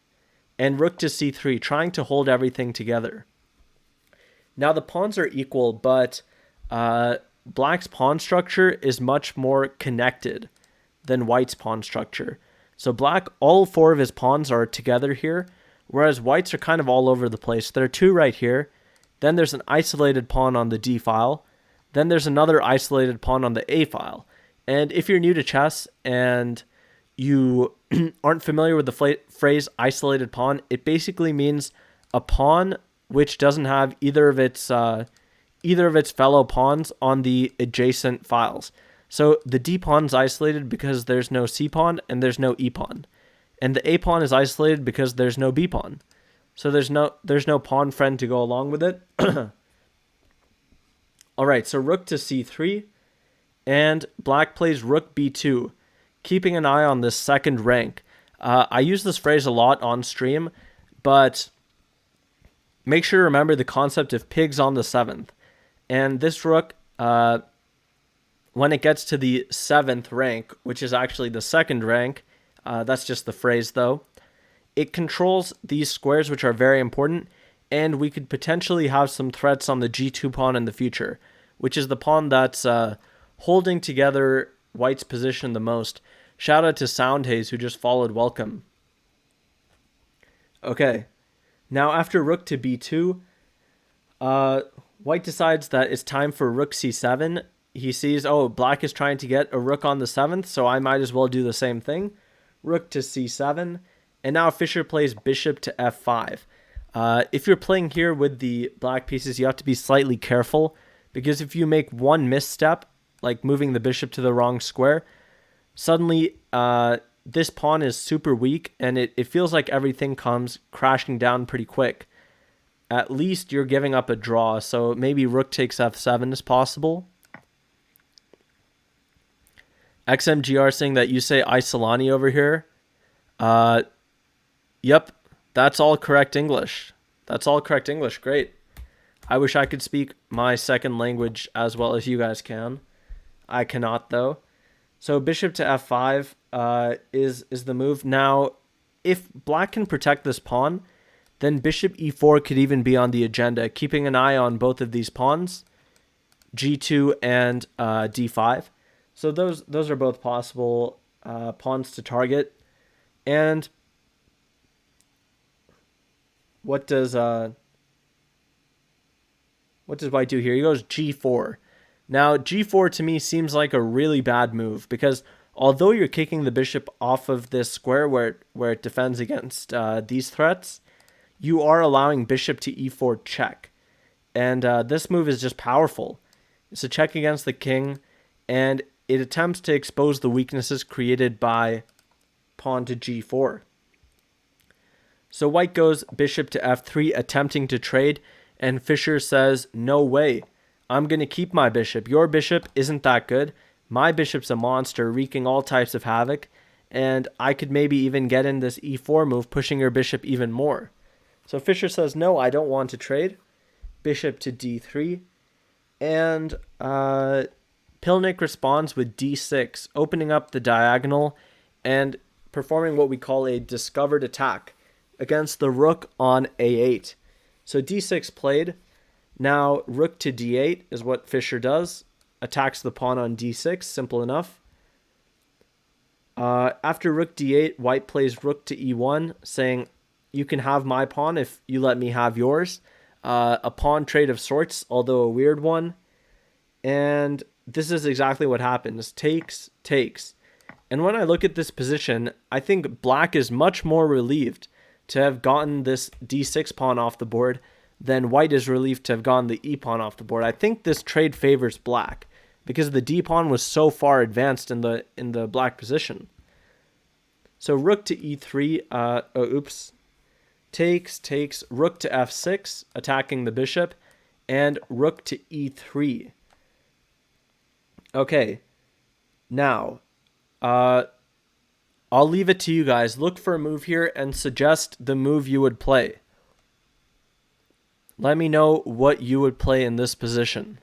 and rook to c3, trying to hold everything together. Now the pawns are equal, but black's pawn structure is much more connected than white's pawn structure. So black, all four of his pawns are together here, whereas white's are kind of all over the place. There are two right here. Then there's an isolated pawn on the d file. Then there's another isolated pawn on the a file. And if you're new to chess and you aren't familiar with the phrase isolated pawn, it basically means a pawn which doesn't have either of its fellow pawns on the adjacent files. So the D pawn is isolated because there's no C pawn and there's no E pawn. And the A pawn is isolated because there's no B pawn. So there's no pawn friend to go along with it. All right, so rook to C3, and black plays rook B2, keeping an eye on this second rank. I use this phrase a lot on stream, but make sure to remember the concept of pigs on the 7th. And this rook, when it gets to the 7th rank, which is actually the second rank, that's just the phrase though, it controls these squares, which are very important, and we could potentially have some threats on the G2 pawn in the future, which is the pawn that's holding together white's position the most. Shout out to Soundhaze, who just followed. Welcome. Okay, now after rook to B2, white decides that it's time for rook C7. He sees, oh, black is trying to get a rook on the 7th, so I might as well do the same thing. Rook to C7. And now Fischer plays bishop to F5. If you're playing here with the black pieces, you have to be slightly careful, because if you make one misstep, like moving the bishop to the wrong square, suddenly this pawn is super weak, and it feels like everything comes crashing down pretty quick. At least you're giving up a draw, so maybe rook takes F7 is possible. XMGR saying that you say Isolani over here. Yep, that's all correct English. That's all correct English. Great. I wish I could speak my second language as well as you guys can. I cannot, though. So bishop to F5 is the move. Now, if black can protect this pawn, then bishop E4 could even be on the agenda, keeping an eye on both of these pawns, G2 and D5. So those are both possible pawns to target. And what does white do here? He goes G4. Now, G4 to me seems like a really bad move, because although you're kicking the bishop off of this square where it defends against these threats, you are allowing bishop to E4 check. And this move is just powerful. It's a check against the king, and it attempts to expose the weaknesses created by pawn to G4. So white goes bishop to F3, attempting to trade, and Fischer says, no way, I'm going to keep my bishop. Your bishop isn't that good. My bishop's a monster, wreaking all types of havoc, and I could maybe even get in this E4 move, pushing your bishop even more. So Fischer says, no, I don't want to trade. Bishop to D3, and Pilnik responds with D6, opening up the diagonal and performing what we call a discovered attack against the rook on A8. So D6 played. Now rook to D8 is what Fischer does. Attacks the pawn on D6, simple enough. After rook D8, white plays rook to E1, saying, you can have my pawn if you let me have yours. A pawn trade of sorts, although a weird one. And this is exactly what happens. Takes, takes. And when I look at this position, I think black is much more relieved to have gotten this D6 pawn off the board than white is relieved to have gotten the E pawn off the board. I think this trade favors black because the D pawn was so far advanced in the black position. So rook to E3, takes, rook to F6, attacking the bishop, and rook to E3. Okay, now, I'll leave it to you guys. Look for a move here and suggest the move you would play. Let me know what you would play in this position.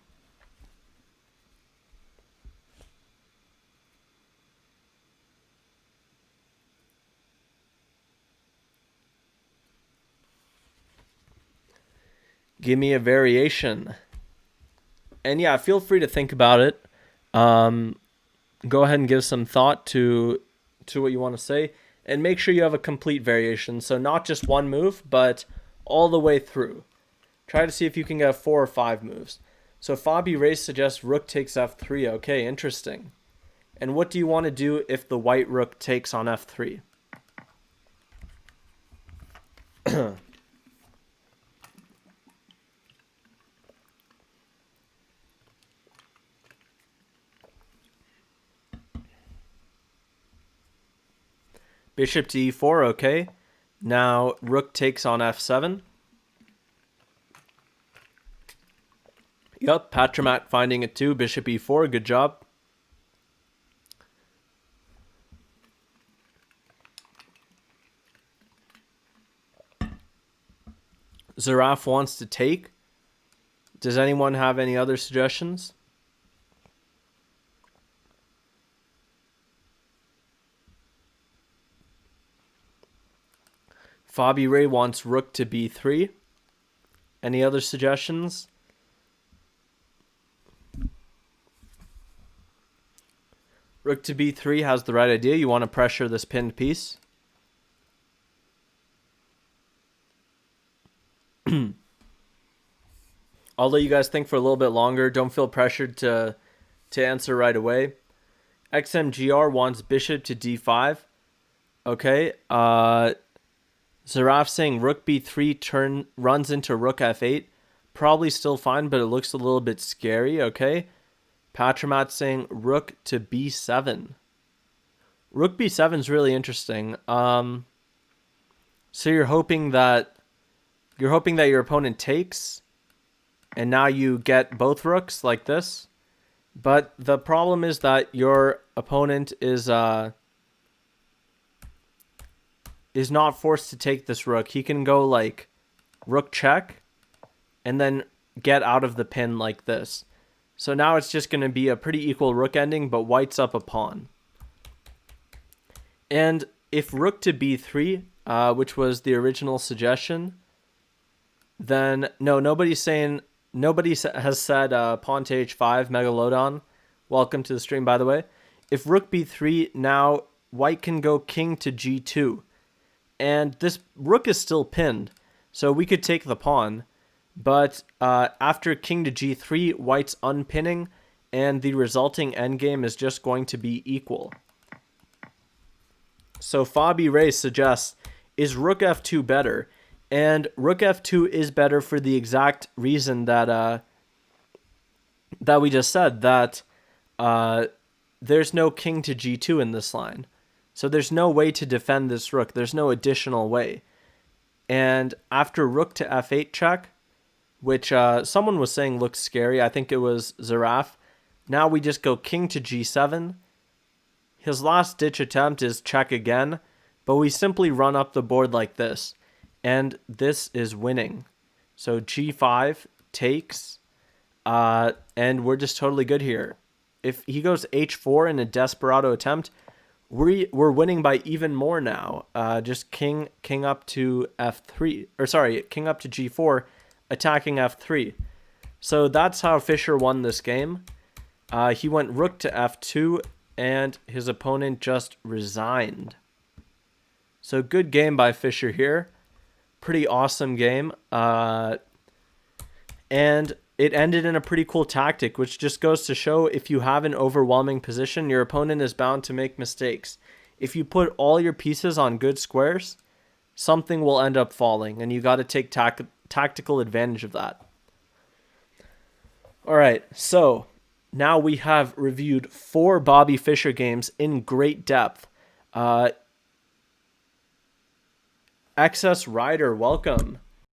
Give me a variation. And yeah, feel free to think about it. Go ahead and give some thought to what you want to say. And make sure you have a complete variation. So not just one move, but all the way through. Try to see if you can get 4 or 5 moves. So Fabi Ray suggests rook takes F3. Okay, interesting. And what do you want to do if the white rook takes on F3? Bishop to e4, okay. Now rook takes on f7. Yup, Patromat finding it too. Bishop e4, good job. Zaraf wants to take. Does anyone have any other suggestions? Fabi Ray wants rook to b3. Any other suggestions? Rook to b3 has the right idea. You want to pressure this pinned piece. I'll let you guys think for a little bit longer. Don't feel pressured to answer right away. XMGR wants bishop to d5. Okay. Zaraf saying rook b3 runs into rook f8. Probably still fine, but it looks a little bit scary. Okay. Patromat saying rook to b7. Rook b7 is really interesting. So you're hoping that your opponent takes, and now you get both rooks like this. But the problem is that your opponent is not forced to take this rook. He can go like rook check and then get out of the pin like this. So now it's just going to be a pretty equal rook ending, but white's up a pawn. And if rook to b3, which was the original suggestion, then no, nobody has said pawn to h5, Megalodon. Welcome to the stream, by the way. If rook b3, now white can go king to g2. And this rook is still pinned, so we could take the pawn. But after king to g3, white's unpinning, and the resulting endgame is just going to be equal. So Fabi Ray suggests, is rook f2 better? And rook f2 is better for the exact reason that that we just said, that there's no king to g2 in this line. So there's no way to defend this rook. There's no additional way. And after rook to f8 check, which someone was saying looks scary. I think it was Zaraf. Now we just go king to g7. His last ditch attempt is check again, but we simply run up the board like this. And this is winning. So g5 takes, and we're just totally good here. If he goes h4 in a desperado attempt, we're winning by even more now. Just king up to f3, or sorry, king up to g4, attacking f3. So that's how Fischer won this game. He went rook to f2, and his opponent just resigned. So good game by Fischer here. Pretty awesome game. And it ended in a pretty cool tactic, which just goes to show if you have an overwhelming position, your opponent is bound to make mistakes. If you put all your pieces on good squares, something will end up falling, and you got to take tactical advantage of that. All right, so now we have reviewed 4 Bobby Fischer games in great depth. XS Rider, welcome.